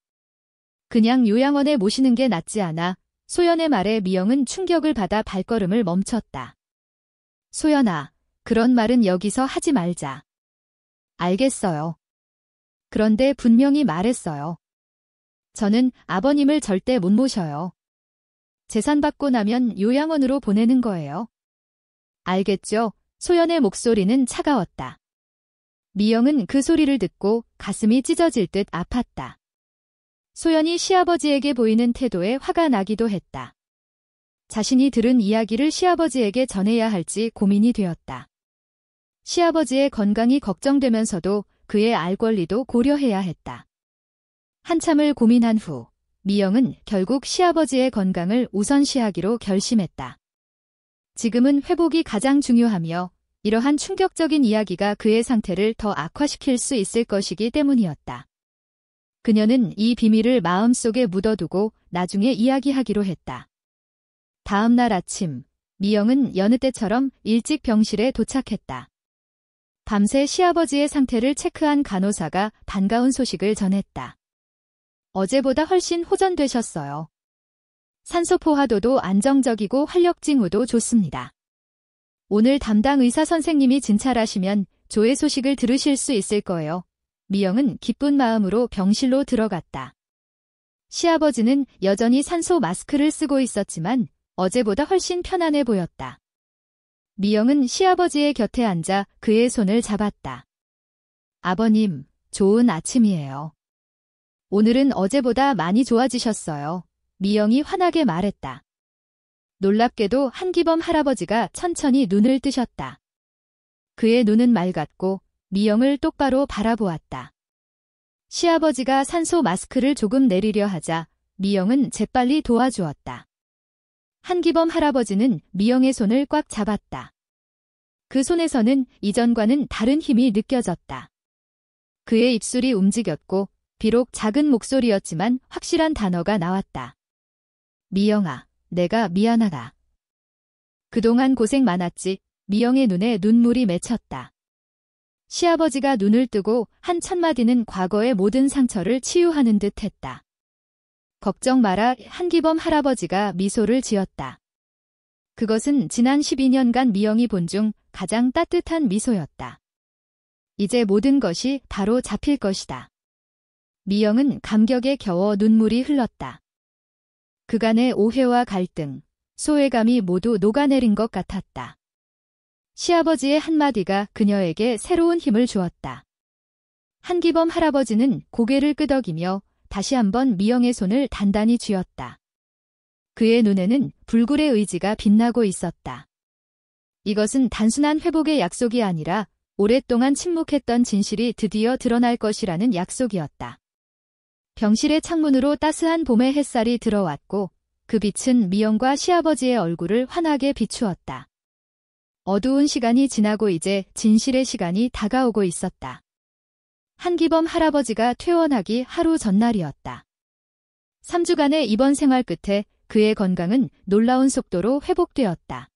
그냥 요양원에 모시는 게 낫지 않아? 소연의 말에 미영은 충격을 받아 발걸음을 멈췄다. 소연아, 그런 말은 여기서 하지 말자. 알겠어요. 그런데 분명히 말했어요. 저는 아버님을 절대 못 모셔요. 재산 받고 나면 요양원으로 보내는 거예요. 알겠죠? 소연의 목소리는 차가웠다. 미영은 그 소리를 듣고 가슴이 찢어질 듯 아팠다. 소연이 시아버지에게 보이는 태도에 화가 나기도 했다. 자신이 들은 이야기를 시아버지에게 전해야 할지 고민이 되었다. 시아버지의 건강이 걱정되면서도 그의 알 권리도 고려해야 했다. 한참을 고민한 후 미영은 결국 시아버지의 건강을 우선시하기로 결심했다. 지금은 회복이 가장 중요하며 이러한 충격적인 이야기가 그의 상태를 더 악화시킬 수 있을 것이기 때문이었다. 그녀는 이 비밀을 마음속에 묻어두고 나중에 이야기하기로 했다. 다음 날 아침, 미영은 여느 때처럼 일찍 병실에 도착했다. 밤새 시아버지의 상태를 체크한 간호사가 반가운 소식을 전했다. 어제보다 훨씬 호전되셨어요. 산소 포화도도 안정적이고 활력 징후도 좋습니다. 오늘 담당 의사 선생님이 진찰하시면 조의 소식을 들으실 수 있을 거예요. 미영은 기쁜 마음으로 병실로 들어갔다. 시아버지는 여전히 산소 마스크를 쓰고 있었지만 어제보다 훨씬 편안해 보였다. 미영은 시아버지의 곁에 앉아 그의 손을 잡았다. 아버님, 좋은 아침이에요. 오늘은 어제보다 많이 좋아지셨어요. 미영이 환하게 말했다. 놀랍게도 한기범 할아버지가 천천히 눈을 뜨셨다. 그의 눈은 맑았고 미영을 똑바로 바라보았다. 시아버지가 산소 마스크를 조금 내리려 하자 미영은 재빨리 도와주었다. 한기범 할아버지는 미영의 손을 꽉 잡았다. 그 손에서는 이전과는 다른 힘이 느껴졌다. 그의 입술이 움직였고 비록 작은 목소리였지만 확실한 단어가 나왔다. 미영아, 내가 미안하다. 그동안 고생 많았지. 미영의 눈에 눈물이 맺혔다. 시아버지가 눈을 뜨고 한 첫마디는 과거의 모든 상처를 치유하는 듯 했다. 걱정 마라. 한기범 할아버지가 미소를 지었다. 그것은 지난 12년간 미영이 본 중 가장 따뜻한 미소였다. 이제 모든 것이 바로 잡힐 것이다. 미영은 감격에 겨워 눈물이 흘렀다. 그간의 오해와 갈등, 소외감이 모두 녹아내린 것 같았다. 시아버지의 한마디가 그녀에게 새로운 힘을 주었다. 한기범 할아버지는 고개를 끄덕이며 다시 한번 미영의 손을 단단히 쥐었다. 그의 눈에는 불굴의 의지가 빛나고 있었다. 이것은 단순한 회복의 약속이 아니라 오랫동안 침묵했던 진실이 드디어 드러날 것이라는 약속이었다. 병실의 창문으로 따스한 봄의 햇살이 들어왔고 그 빛은 미영과 시아버지의 얼굴을 환하게 비추었다. 어두운 시간이 지나고 이제 진실의 시간이 다가오고 있었다. 한기범 할아버지가 퇴원하기 하루 전날이었다. 3주간의 입원 생활 끝에 그의 건강은 놀라운 속도로 회복되었다.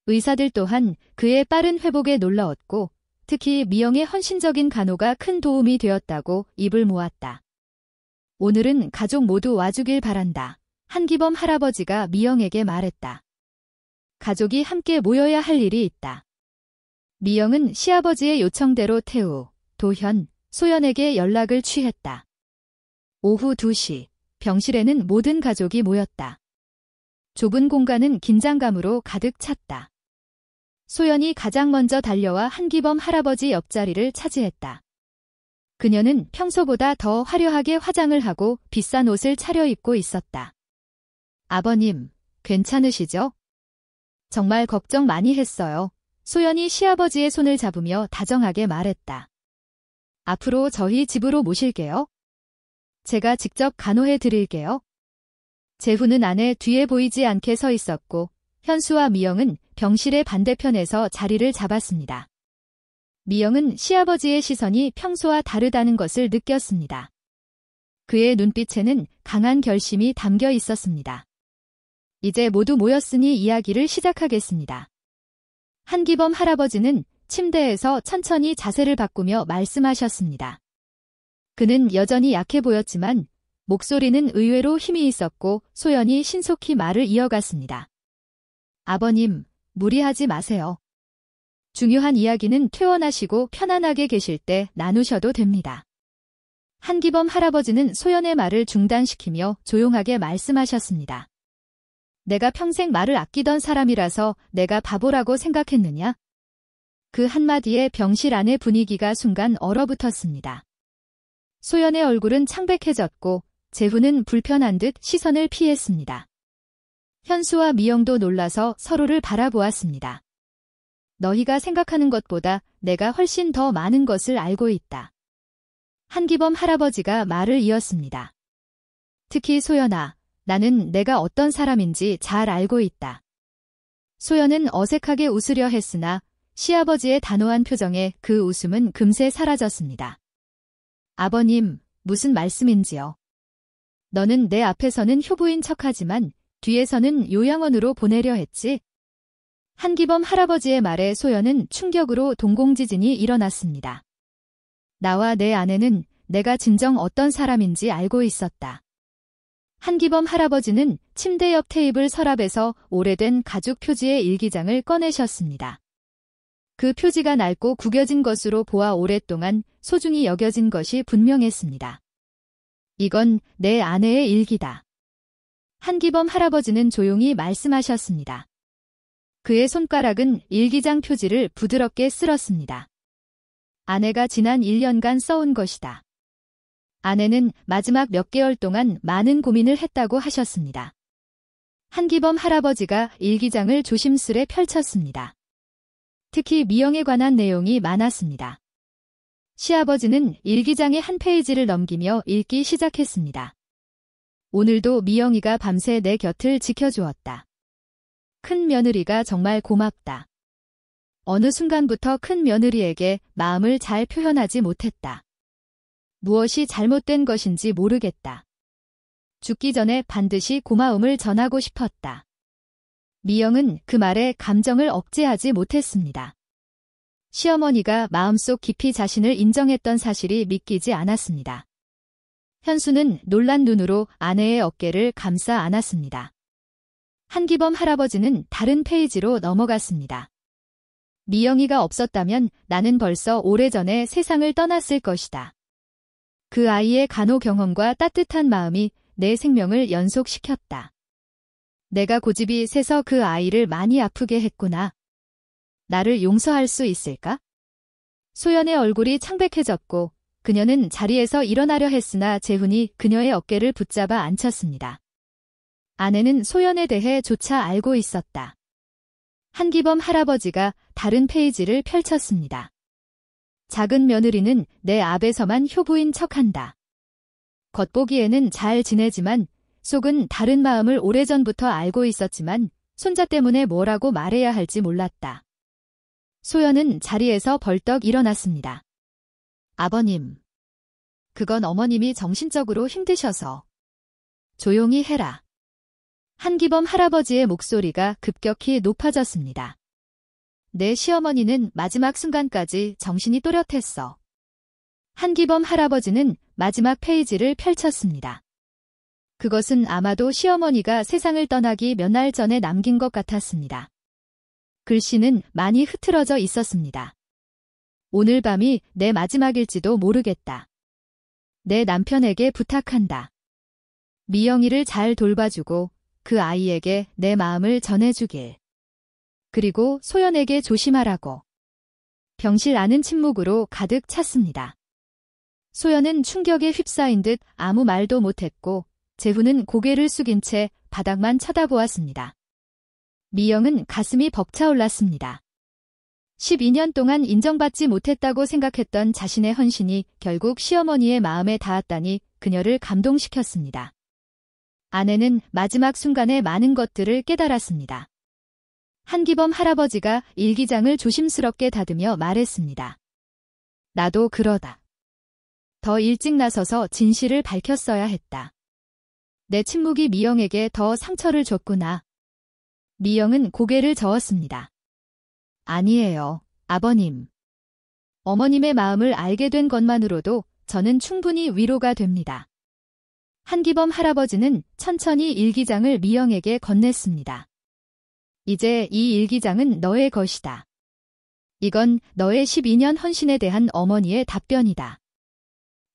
의사들 또한 그의 빠른 회복에 놀라웠고 특히 미영의 헌신적인 간호가 큰 도움이 되었다고 입을 모았다. 오늘은 가족 모두 와주길 바란다. 한기범 할아버지가 미영에게 말했다. 가족이 함께 모여야 할 일이 있다. 미영은 시아버지의 요청대로 태우, 도현, 소연에게 연락을 취했다. 오후 2시, 병실에는 모든 가족이 모였다. 좁은 공간은 긴장감으로 가득 찼다. 소연이 가장 먼저 달려와 한기범 할아버지 옆자리를 차지했다. 그녀는 평소보다 더 화려하게 화장을 하고 비싼 옷을 차려입고 있었다. 아버님, 괜찮으시죠? 정말 걱정 많이 했어요. 소연이 시아버지의 손을 잡으며 다정하게 말했다. 앞으로 저희 집으로 모실게요. 제가 직접 간호해 드릴게요. 재훈은 아내 뒤에 보이지 않게 서 있었고 현수와 미영은 병실의 반대편에서 자리를 잡았습니다. 미영은 시아버지의 시선이 평소와 다르다는 것을 느꼈습니다. 그의 눈빛에는 강한 결심이 담겨 있었습니다. 이제 모두 모였으니 이야기를 시작하겠습니다. 한기범 할아버지는 침대에서 천천히 자세를 바꾸며 말씀하셨습니다. 그는 여전히 약해 보였지만 목소리는 의외로 힘이 있었고 소연이 신속히 말을 이어갔습니다. 아버님, 무리하지 마세요. 중요한 이야기는 퇴원하시고 편안하게 계실 때 나누셔도 됩니다. 한기범 할아버지는 소연의 말을 중단시키며 조용하게 말씀하셨습니다. 내가 평생 말을 아끼던 사람이라서 내가 바보라고 생각했느냐? 그 한마디에 병실 안의 분위기가 순간 얼어붙었습니다. 소연의 얼굴은 창백해졌고 재훈은 불편한 듯 시선을 피했습니다. 현수와 미영도 놀라서 서로를 바라보았습니다. 너희가 생각하는 것보다 내가 훨씬 더 많은 것을 알고 있다. 한기범 할아버지가 말을 이었습니다. 특히 소연아, 나는 내가 어떤 사람인지 잘 알고 있다. 소연은 어색하게 웃으려 했으나 시아버지의 단호한 표정에 그 웃음은 금세 사라졌습니다. 아버님, 무슨 말씀인지요? 너는 내 앞에서는 효부인 척하지만 뒤에서는 요양원으로 보내려 했지? 한기범 할아버지의 말에 소연은 충격으로 동공지진이 일어났습니다. 나와 내 아내는 내가 진정 어떤 사람인지 알고 있었다. 한기범 할아버지는 침대 옆 테이블 서랍에서 오래된 가죽 표지의 일기장을 꺼내셨습니다. 그 표지가 낡고 구겨진 것으로 보아 오랫동안 소중히 여겨진 것이 분명했습니다. 이건 내 아내의 일기다. 한기범 할아버지는 조용히 말씀하셨습니다. 그의 손가락은 일기장 표지를 부드럽게 쓸었습니다. 아내가 지난 1년간 써온 것이다. 아내는 마지막 몇 개월 동안 많은 고민을 했다고 하셨습니다. 한기범 할아버지가 일기장을 조심스레 펼쳤습니다. 특히 미영에 관한 내용이 많았습니다. 시아버지는 일기장의 한 페이지를 넘기며 읽기 시작했습니다. 오늘도 미영이가 밤새 내 곁을 지켜주었다. 큰 며느리가 정말 고맙다. 어느 순간부터 큰 며느리에게 마음을 잘 표현하지 못했다. 무엇이 잘못된 것인지 모르겠다. 죽기 전에 반드시 고마움을 전하고 싶었다. 미영은 그 말에 감정을 억제하지 못했습니다. 시어머니가 마음속 깊이 자신을 인정했던 사실이 믿기지 않았습니다. 현수는 놀란 눈으로 아내의 어깨를 감싸 안았습니다. 한기범 할아버지는 다른 페이지로 넘어갔습니다. 미영이가 없었다면 나는 벌써 오래전에 세상을 떠났을 것이다. 그 아이의 간호 경험과 따뜻한 마음이 내 생명을 연속시켰다. 내가 고집이 세서 그 아이를 많이 아프게 했구나. 나를 용서할 수 있을까? 소연의 얼굴이 창백해졌고 그녀는 자리에서 일어나려 했으나 재훈이 그녀의 어깨를 붙잡아 안쳤습니다. 아내는 소연에 대해 조차 알고 있었다. 한기범 할아버지가 다른 페이지를 펼쳤습니다. 작은 며느리는 내 앞에서만 효부인 척한다. 겉보기에는 잘 지내지만 속은 다른 마음을 오래전부터 알고 있었지만 손자 때문에 뭐라고 말해야 할지 몰랐다. 소연은 자리에서 벌떡 일어났습니다. 아버님, 그건 어머님이 정신적으로 힘드셔서. 조용히 해라. 한기범 할아버지의 목소리가 급격히 높아졌습니다. 내 시어머니는 마지막 순간까지 정신이 또렷했어. 한기범 할아버지는 마지막 페이지를 펼쳤습니다. 그것은 아마도 시어머니가 세상을 떠나기 몇 날 전에 남긴 것 같았습니다. 글씨는 많이 흐트러져 있었습니다. 오늘 밤이 내 마지막일지도 모르겠다. 내 남편에게 부탁한다. 미영이를 잘 돌봐주고 그 아이에게 내 마음을 전해주길. 그리고 소연에게 조심하라고. 병실 안은 침묵으로 가득 찼습니다. 소연은 충격에 휩싸인 듯 아무 말도 못했고 재훈은 고개를 숙인 채 바닥만 쳐다보았습니다. 미영은 가슴이 벅차올랐습니다. 12년 동안 인정받지 못했다고 생각했던 자신의 헌신이 결국 시어머니의 마음에 닿았다니 그녀를 감동시켰습니다. 아내는 마지막 순간에 많은 것들을 깨달았습니다. 한기범 할아버지가 일기장을 조심스럽게 다듬며 말했습니다. 나도 그러다. 더 일찍 나서서 진실을 밝혔어야 했다. 내 침묵이 미영에게 더 상처를 줬구나. 미영은 고개를 저었습니다. 아니에요, 아버님. 어머님의 마음을 알게 된 것만으로도 저는 충분히 위로가 됩니다. 한기범 할아버지는 천천히 일기장을 미영에게 건넸습니다. 이제 이 일기장은 너의 것이다. 이건 너의 12년 헌신에 대한 어머니의 답변이다.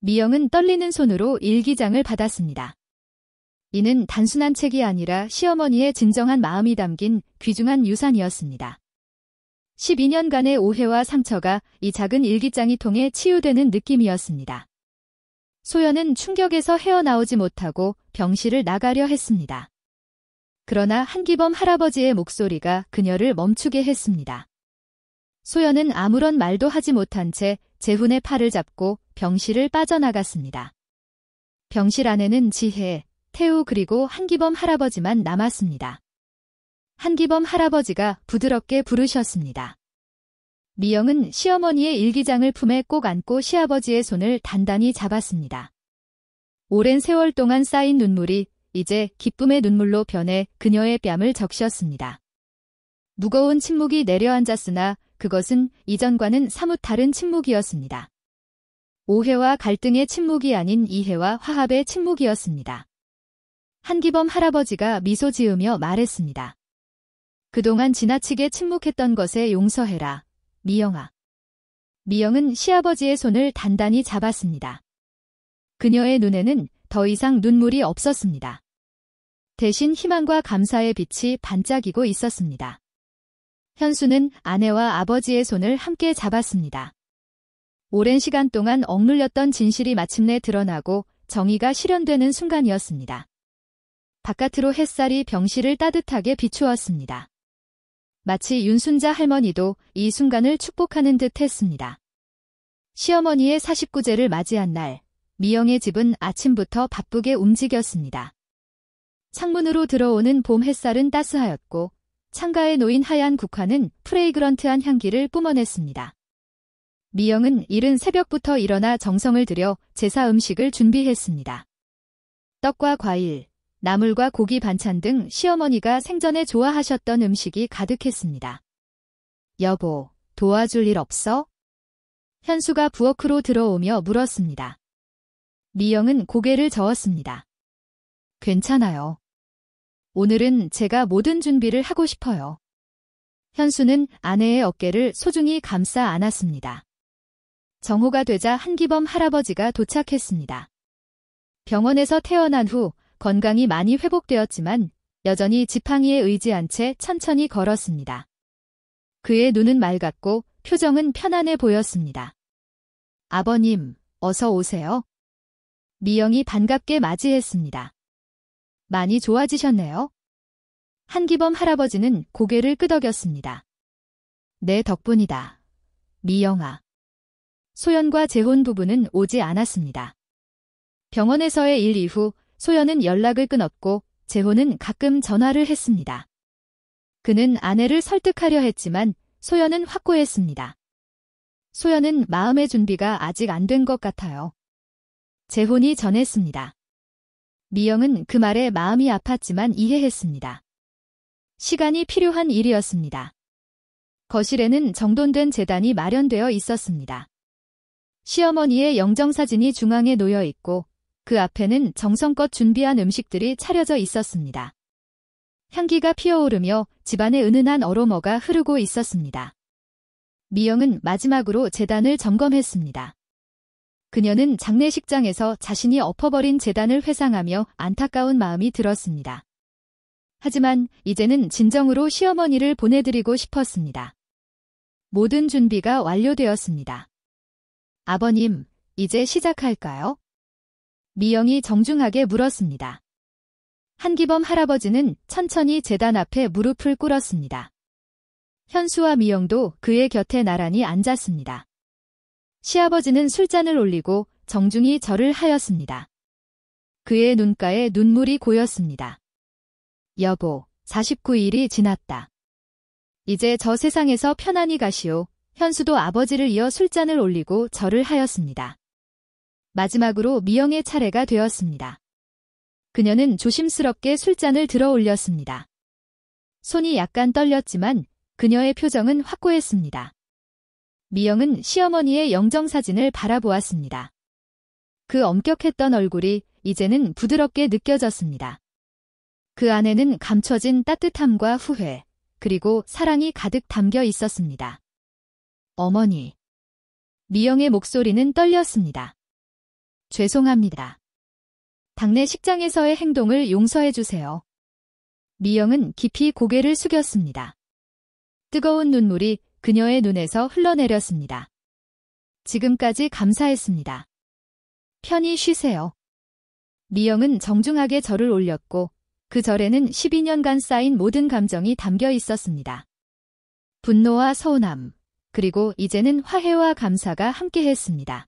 미영은 떨리는 손으로 일기장을 받았습니다. 이는 단순한 책이 아니라 시어머니의 진정한 마음이 담긴 귀중한 유산이었습니다. 12년간의 오해와 상처가 이 작은 일기장이 통해 치유되는 느낌이었습니다. 소연은 충격에서 헤어나오지 못하고 병실을 나가려 했습니다. 그러나 한기범 할아버지의 목소리가 그녀를 멈추게 했습니다. 소연은 아무런 말도 하지 못한 채 재훈의 팔을 잡고 병실을 빠져나갔습니다. 병실 안에는 지혜, 태우 그리고 한기범 할아버지만 남았습니다. 한기범 할아버지가 부드럽게 부르셨습니다. 미영은 시어머니의 일기장을 품에 꼭 안고 시아버지의 손을 단단히 잡았습니다. 오랜 세월 동안 쌓인 눈물이 이제 기쁨의 눈물로 변해 그녀의 뺨을 적셨습니다. 무거운 침묵이 내려앉았으나 그것은 이전과는 사뭇 다른 침묵이었습니다. 오해와 갈등의 침묵이 아닌 이해와 화합의 침묵이었습니다. 한기범 할아버지가 미소 지으며 말했습니다. 그동안 지나치게 침묵했던 것에 용서해라, 미영아. 미영은 시아버지의 손을 단단히 잡았습니다. 그녀의 눈에는 더 이상 눈물이 없었습니다. 대신 희망과 감사의 빛이 반짝이고 있었습니다. 현수는 아내와 아버지의 손을 함께 잡았습니다. 오랜 시간 동안 억눌렸던 진실이 마침내 드러나고 정의가 실현되는 순간이었습니다. 바깥으로 햇살이 병실을 따뜻하게 비추었습니다. 마치 윤순자 할머니도 이 순간을 축복하는 듯 했습니다. 시어머니의 49제를 맞이한 날, 미영의 집은 아침부터 바쁘게 움직였습니다. 창문으로 들어오는 봄 햇살은 따스하였고 창가에 놓인 하얀 국화는 프레이그런트한 향기를 뿜어냈습니다. 미영은 이른 새벽부터 일어나 정성을 들여 제사 음식을 준비했습니다. 떡과 과일, 나물과 고기 반찬 등 시어머니가 생전에 좋아하셨던 음식이 가득했습니다. 여보, 도와줄 일 없어? 현수가 부엌으로 들어오며 물었습니다. 미영은 고개를 저었습니다. 괜찮아요. 오늘은 제가 모든 준비를 하고 싶어요. 현수는 아내의 어깨를 소중히 감싸 안았습니다. 정오가 되자 한기범 할아버지가 도착했습니다. 병원에서 태어난 후 건강이 많이 회복되었지만 여전히 지팡이에 의지한 채 천천히 걸었습니다. 그의 눈은 맑았고 표정은 편안해 보였습니다. 아버님, 어서 오세요. 미영이 반갑게 맞이했습니다. 많이 좋아지셨네요. 한기범 할아버지는 고개를 끄덕였습니다. 내 덕분이다. 미영아. 소연과 재혼 부부는 오지 않았습니다. 병원에서의 일 이후 소연은 연락을 끊었고 재혼은 가끔 전화를 했습니다. 그는 아내를 설득하려 했지만 소연은 확고했습니다. 소연은 마음의 준비가 아직 안 된 것 같아요. 재혼이 전했습니다. 미영은 그 말에 마음이 아팠지만 이해했습니다. 시간이 필요한 일이었습니다. 거실에는 정돈된 제단이 마련되어 있었습니다. 시어머니의 영정사진이 중앙에 놓여 있고 그 앞에는 정성껏 준비한 음식들이 차려져 있었습니다. 향기가 피어오르며 집안에 은은한 어로마가 흐르고 있었습니다. 미영은 마지막으로 제단을 점검했습니다. 그녀는 장례식장에서 자신이 엎어버린 제단을 회상하며 안타까운 마음이 들었습니다. 하지만 이제는 진정으로 시어머니를 보내드리고 싶었습니다. 모든 준비가 완료되었습니다. 아버님, 이제 시작할까요? 미영이 정중하게 물었습니다. 한기범 할아버지는 천천히 제단 앞에 무릎을 꿇었습니다. 현수와 미영도 그의 곁에 나란히 앉았습니다. 시아버지는 술잔을 올리고 정중히 절을 하였습니다. 그의 눈가에 눈물이 고였습니다. 여보, 49일이 지났다. 이제 저 세상에서 편안히 가시오. 현수도 아버지를 이어 술잔을 올리고 절을 하였습니다. 마지막으로 미영의 차례가 되었습니다. 그녀는 조심스럽게 술잔을 들어 올렸습니다. 손이 약간 떨렸지만 그녀의 표정은 확고했습니다. 미영은 시어머니의 영정사진을 바라보았습니다. 그 엄격했던 얼굴이 이제는 부드럽게 느껴졌습니다. 그 안에는 감춰진 따뜻함과 후회, 그리고 사랑이 가득 담겨 있었습니다. 어머니. 미영의 목소리는 떨렸습니다. 죄송합니다. 당내 식장에서의 행동을 용서해 주세요. 미영은 깊이 고개를 숙였습니다. 뜨거운 눈물이 그녀의 눈에서 흘러내렸습니다. 지금까지 감사했습니다. 편히 쉬세요. 미영은 정중하게 절을 올렸고 그 절에는 12년간 쌓인 모든 감정이 담겨 있었습니다. 분노와 서운함, 그리고 이제는 화해와 감사가 함께했습니다.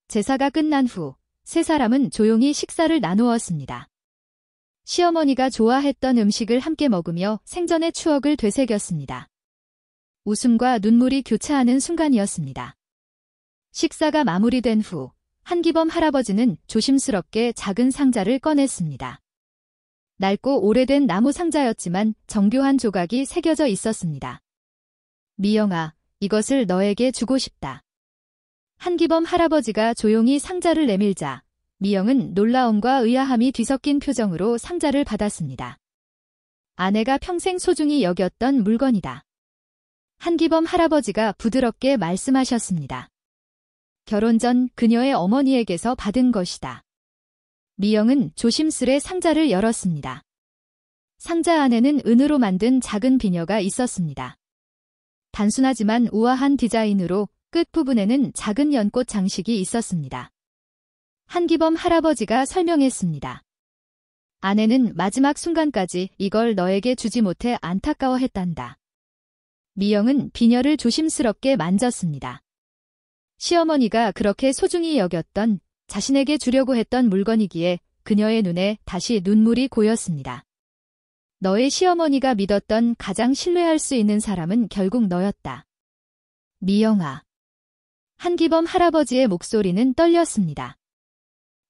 제사가 끝난 후 세 사람은 조용히 식사를 나누었습니다. 시어머니가 좋아했던 음식을 함께 먹으며 생전의 추억을 되새겼습니다. 웃음과 눈물이 교차하는 순간이었습니다. 식사가 마무리된 후 한기범 할아버지는 조심스럽게 작은 상자를 꺼냈습니다. 낡고 오래된 나무 상자였지만 정교한 조각이 새겨져 있었습니다. 미영아, 이것을 너에게 주고 싶다. 한기범 할아버지가 조용히 상자를 내밀자 미영은 놀라움과 의아함이 뒤섞인 표정으로 상자를 받았습니다. 아내가 평생 소중히 여겼던 물건이다. 한기범 할아버지가 부드럽게 말씀하셨습니다. 결혼 전 그녀의 어머니에게서 받은 것이다. 미영은 조심스레 상자를 열었습니다. 상자 안에는 은으로 만든 작은 비녀가 있었습니다. 단순하지만 우아한 디자인으로 끝부분에는 작은 연꽃 장식이 있었습니다. 한기범 할아버지가 설명했습니다. 아내는 마지막 순간까지 이걸 너에게 주지 못해 안타까워했단다. 미영은 비녀를 조심스럽게 만졌습니다. 시어머니가 그렇게 소중히 여겼던 자신에게 주려고 했던 물건이기에 그녀의 눈에 다시 눈물이 고였습니다. 너의 시어머니가 믿었던 가장 신뢰할 수 있는 사람은 결국 너였다. 미영아. 한기범 할아버지의 목소리는 떨렸습니다.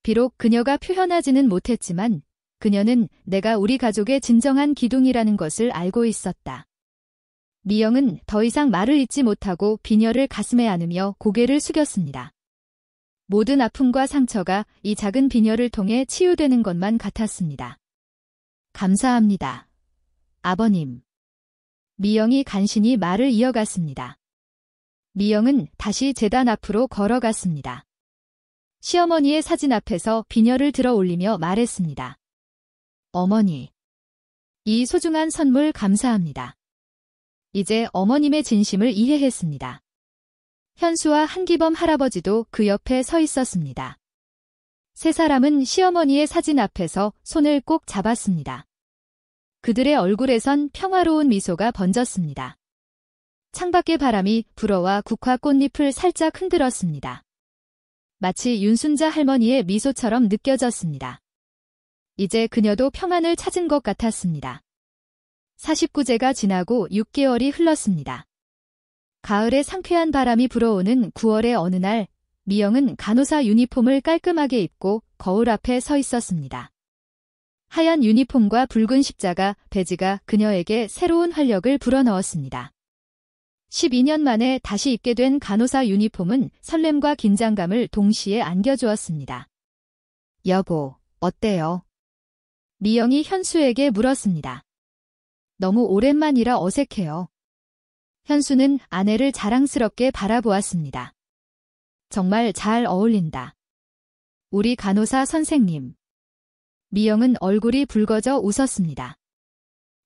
비록 그녀가 표현하지는 못했지만 그녀는 내가 우리 가족의 진정한 기둥이라는 것을 알고 있었다. 미영은 더 이상 말을 잇지 못하고 비녀를 가슴에 안으며 고개를 숙였습니다. 모든 아픔과 상처가 이 작은 비녀를 통해 치유되는 것만 같았습니다. 감사합니다. 아버님. 미영이 간신히 말을 이어갔습니다. 미영은 다시 제단 앞으로 걸어갔습니다. 시어머니의 사진 앞에서 비녀를 들어 올리며 말했습니다. 어머니. 이 소중한 선물 감사합니다. 이제 어머님의 진심을 이해했습니다. 현수와 한기범 할아버지도 그 옆에 서 있었습니다. 세 사람은 시어머니의 사진 앞에서 손을 꼭 잡았습니다. 그들의 얼굴에선 평화로운 미소가 번졌습니다. 창밖의 바람이 불어와 국화 꽃잎을 살짝 흔들었습니다. 마치 윤순자 할머니의 미소처럼 느껴졌습니다. 이제 그녀도 평안을 찾은 것 같았습니다. 49제가 지나고 6개월이 흘렀습니다. 가을에 상쾌한 바람이 불어오는 9월의 어느 날, 미영은 간호사 유니폼을 깔끔하게 입고 거울 앞에 서 있었습니다. 하얀 유니폼과 붉은 십자가 배지가 그녀에게 새로운 활력을 불어넣었습니다. 12년 만에 다시 입게 된 간호사 유니폼은 설렘과 긴장감을 동시에 안겨주었습니다. 여보, 어때요? 미영이 현수에게 물었습니다. 너무 오랜만이라 어색해요. 현수는 아내를 자랑스럽게 바라보았습니다. 정말 잘 어울린다. 우리 간호사 선생님. 미영은 얼굴이 붉어져 웃었습니다.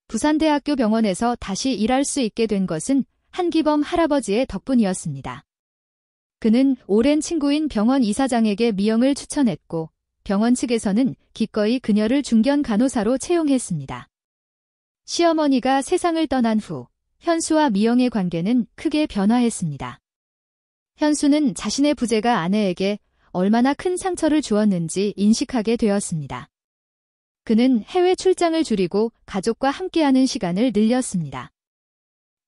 부산대학교 병원에서 다시 일할 수 있게 된 것은 한기범 할아버지의 덕분이었습니다. 그는 오랜 친구인 병원 이사장에게 미영을 추천했고 병원 측에서는 기꺼이 그녀를 중견 간호사로 채용했습니다. 시어머니가 세상을 떠난 후 현수와 미영의 관계는 크게 변화했습니다. 현수는 자신의 부재가 아내에게 얼마나 큰 상처를 주었는지 인식하게 되었습니다. 그는 해외 출장을 줄이고 가족과 함께하는 시간을 늘렸습니다.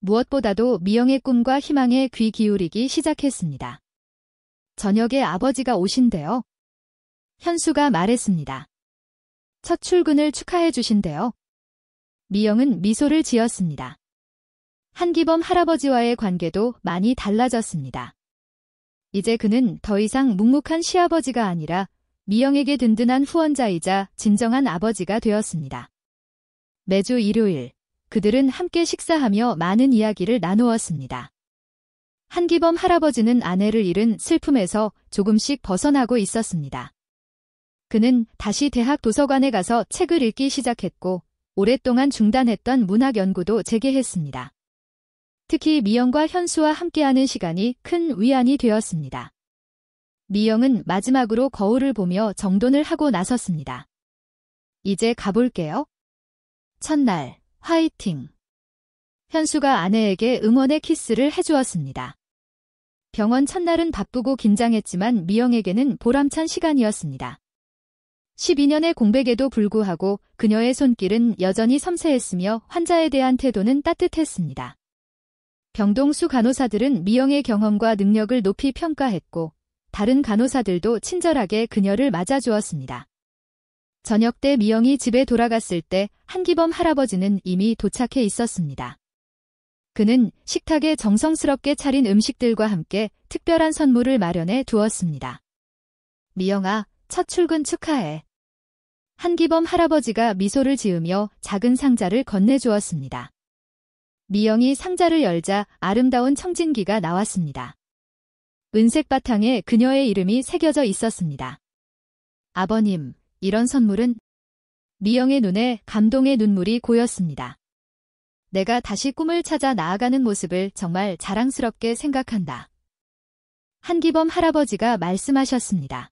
무엇보다도 미영의 꿈과 희망에 귀 기울이기 시작했습니다. 저녁에 아버지가 오신대요. 현수가 말했습니다. 첫 출근을 축하해 주신대요. 미영은 미소를 지었습니다. 한기범 할아버지와의 관계도 많이 달라졌습니다. 이제 그는 더 이상 묵묵한 시아버지가 아니라 미영에게 든든한 후원자이자 진정한 아버지가 되었습니다. 매주 일요일, 그들은 함께 식사하며 많은 이야기를 나누었습니다. 한기범 할아버지는 아내를 잃은 슬픔에서 조금씩 벗어나고 있었습니다. 그는 다시 대학 도서관에 가서 책을 읽기 시작했고, 오랫동안 중단했던 문학 연구도 재개했습니다. 특히 미영과 현수와 함께하는 시간이 큰 위안이 되었습니다. 미영은 마지막으로 거울을 보며 정돈을 하고 나섰습니다. 이제 가볼게요. 첫날, 화이팅. 현수가 아내에게 응원의 키스를 해주었습니다. 병원 첫날은 바쁘고 긴장했지만 미영에게는 보람찬 시간이었습니다. 12년의 공백에도 불구하고 그녀의 손길은 여전히 섬세했으며 환자에 대한 태도는 따뜻했습니다. 병동수 간호사들은 미영의 경험과 능력을 높이 평가했고 다른 간호사들도 친절하게 그녀를 맞아주었습니다. 저녁 때 미영이 집에 돌아갔을 때 한기범 할아버지는 이미 도착해 있었습니다. 그는 식탁에 정성스럽게 차린 음식들과 함께 특별한 선물을 마련해 두었습니다. 미영아, 첫 출근 축하해. 한기범 할아버지가 미소를 지으며 작은 상자를 건네주었습니다. 미영이 상자를 열자 아름다운 청진기가 나왔습니다. 은색 바탕에 그녀의 이름이 새겨져 있었습니다. 아버님, 이런 선물은? 미영의 눈에 감동의 눈물이 고였습니다. 내가 다시 꿈을 찾아 나아가는 모습을 정말 자랑스럽게 생각한다. 한기범 할아버지가 말씀하셨습니다.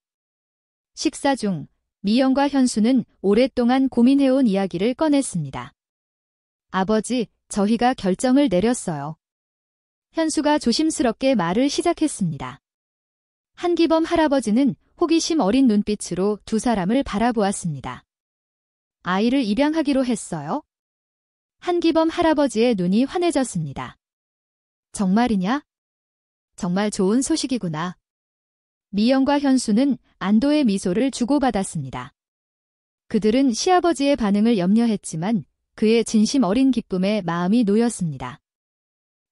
식사 중 미영과 현수는 오랫동안 고민해온 이야기를 꺼냈습니다. 아버지, 저희가 결정을 내렸어요. 현수가 조심스럽게 말을 시작했습니다. 한기범 할아버지는 호기심 어린 눈빛으로 두 사람을 바라보았습니다. 아이를 입양하기로 했어요? 한기범 할아버지의 눈이 환해졌습니다. 정말이냐? 정말 좋은 소식이구나. 미영과 현수는 안도의 미소를 주고받았습니다. 그들은 시아버지의 반응을 염려했지만 그의 진심 어린 기쁨에 마음이 놓였습니다.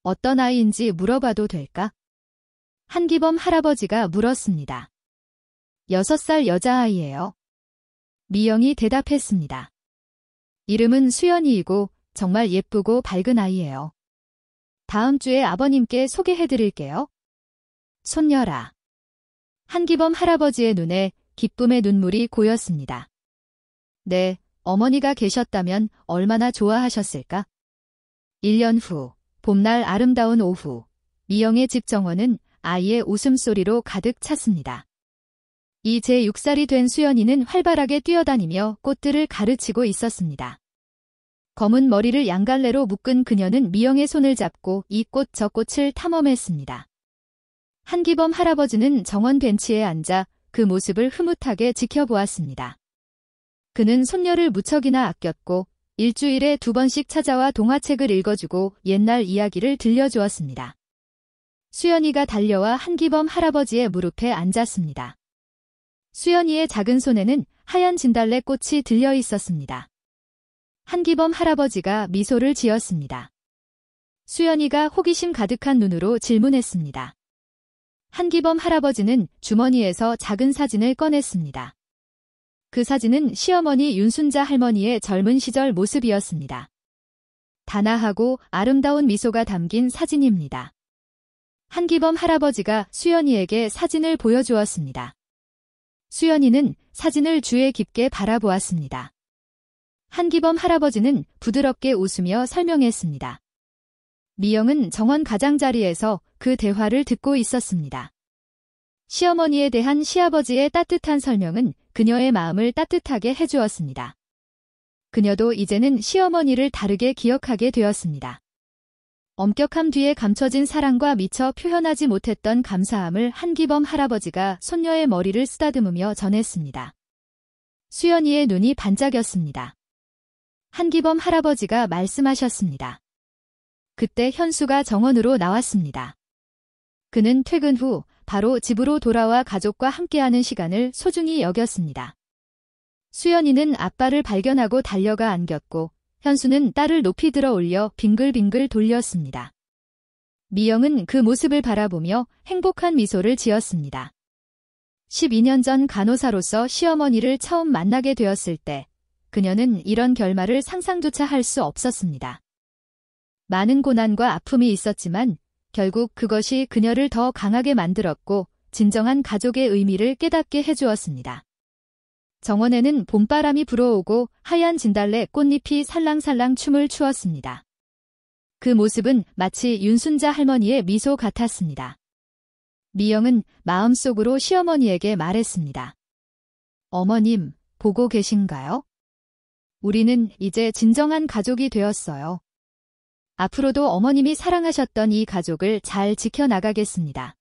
어떤 아이인지 물어봐도 될까? 한기범 할아버지가 물었습니다. 6살 여자아이예요. 미영이 대답했습니다. 이름은 수연이이고 정말 예쁘고 밝은 아이예요. 다음 주에 아버님께 소개해드릴게요. 손녀라. 한기범 할아버지의 눈에 기쁨의 눈물이 고였습니다. 네, 어머니가 계셨다면 얼마나 좋아하셨을까? 1년 후, 봄날 아름다운 오후, 미영의 집 정원은 아이의 웃음소리로 가득 찼습니다. 이제 6살이 된 수연이는 활발하게 뛰어다니며 꽃들을 가르치고 있었습니다. 검은 머리를 양갈래로 묶은 그녀는 미영의 손을 잡고 이 꽃 저 꽃을 탐험했습니다. 한기범 할아버지는 정원 벤치에 앉아 그 모습을 흐뭇하게 지켜보았습니다. 그는 손녀를 무척이나 아꼈고 일주일에 2번씩 찾아와 동화책을 읽어주고 옛날 이야기를 들려주었습니다. 수연이가 달려와 한기범 할아버지의 무릎에 앉았습니다. 수연이의 작은 손에는 하얀 진달래 꽃이 들려 있었습니다. 한기범 할아버지가 미소를 지었습니다. 수연이가 호기심 가득한 눈으로 질문했습니다. 한기범 할아버지는 주머니에서 작은 사진을 꺼냈습니다. 그 사진은 시어머니 윤순자 할머니의 젊은 시절 모습이었습니다. 단아하고 아름다운 미소가 담긴 사진입니다. 한기범 할아버지가 수연이에게 사진을 보여주었습니다. 수연이는 사진을 주의 깊게 바라보았습니다. 한기범 할아버지는 부드럽게 웃으며 설명했습니다. 미영은 정원 가장자리에서 그 대화를 듣고 있었습니다. 시어머니에 대한 시아버지의 따뜻한 설명은 그녀의 마음을 따뜻하게 해주었습니다. 그녀도 이제는 시어머니를 다르게 기억하게 되었습니다. 엄격함 뒤에 감춰진 사랑과 미처 표현하지 못했던 감사함을 한기범 할아버지가 손녀의 머리를 쓰다듬으며 전했습니다. 수연이의 눈이 반짝였습니다. 한기범 할아버지가 말씀하셨습니다. 그때 현수가 정원으로 나왔습니다. 그는 퇴근 후 바로 집으로 돌아와 가족과 함께하는 시간을 소중히 여겼습니다. 수연이는 아빠를 발견하고 달려가 안겼고 현수는 딸을 높이 들어 올려 빙글빙글 돌렸습니다. 미영은 그 모습을 바라보며 행복한 미소를 지었습니다. 12년 전 간호사로서 시어머니를 처음 만나게 되었을 때 그녀는 이런 결말을 상상조차 할 수 없었습니다. 많은 고난과 아픔이 있었지만 결국 그것이 그녀를 더 강하게 만들었고 진정한 가족의 의미를 깨닫게 해주었습니다. 정원에는 봄바람이 불어오고 하얀 진달래 꽃잎이 살랑살랑 춤을 추었습니다. 그 모습은 마치 윤순자 할머니의 미소 같았습니다. 미영은 마음속으로 시어머니에게 말했습니다. 어머님, 보고 계신가요? 우리는 이제 진정한 가족이 되었어요. 앞으로도 어머님이 사랑하셨던 이 가족을 잘 지켜나가겠습니다.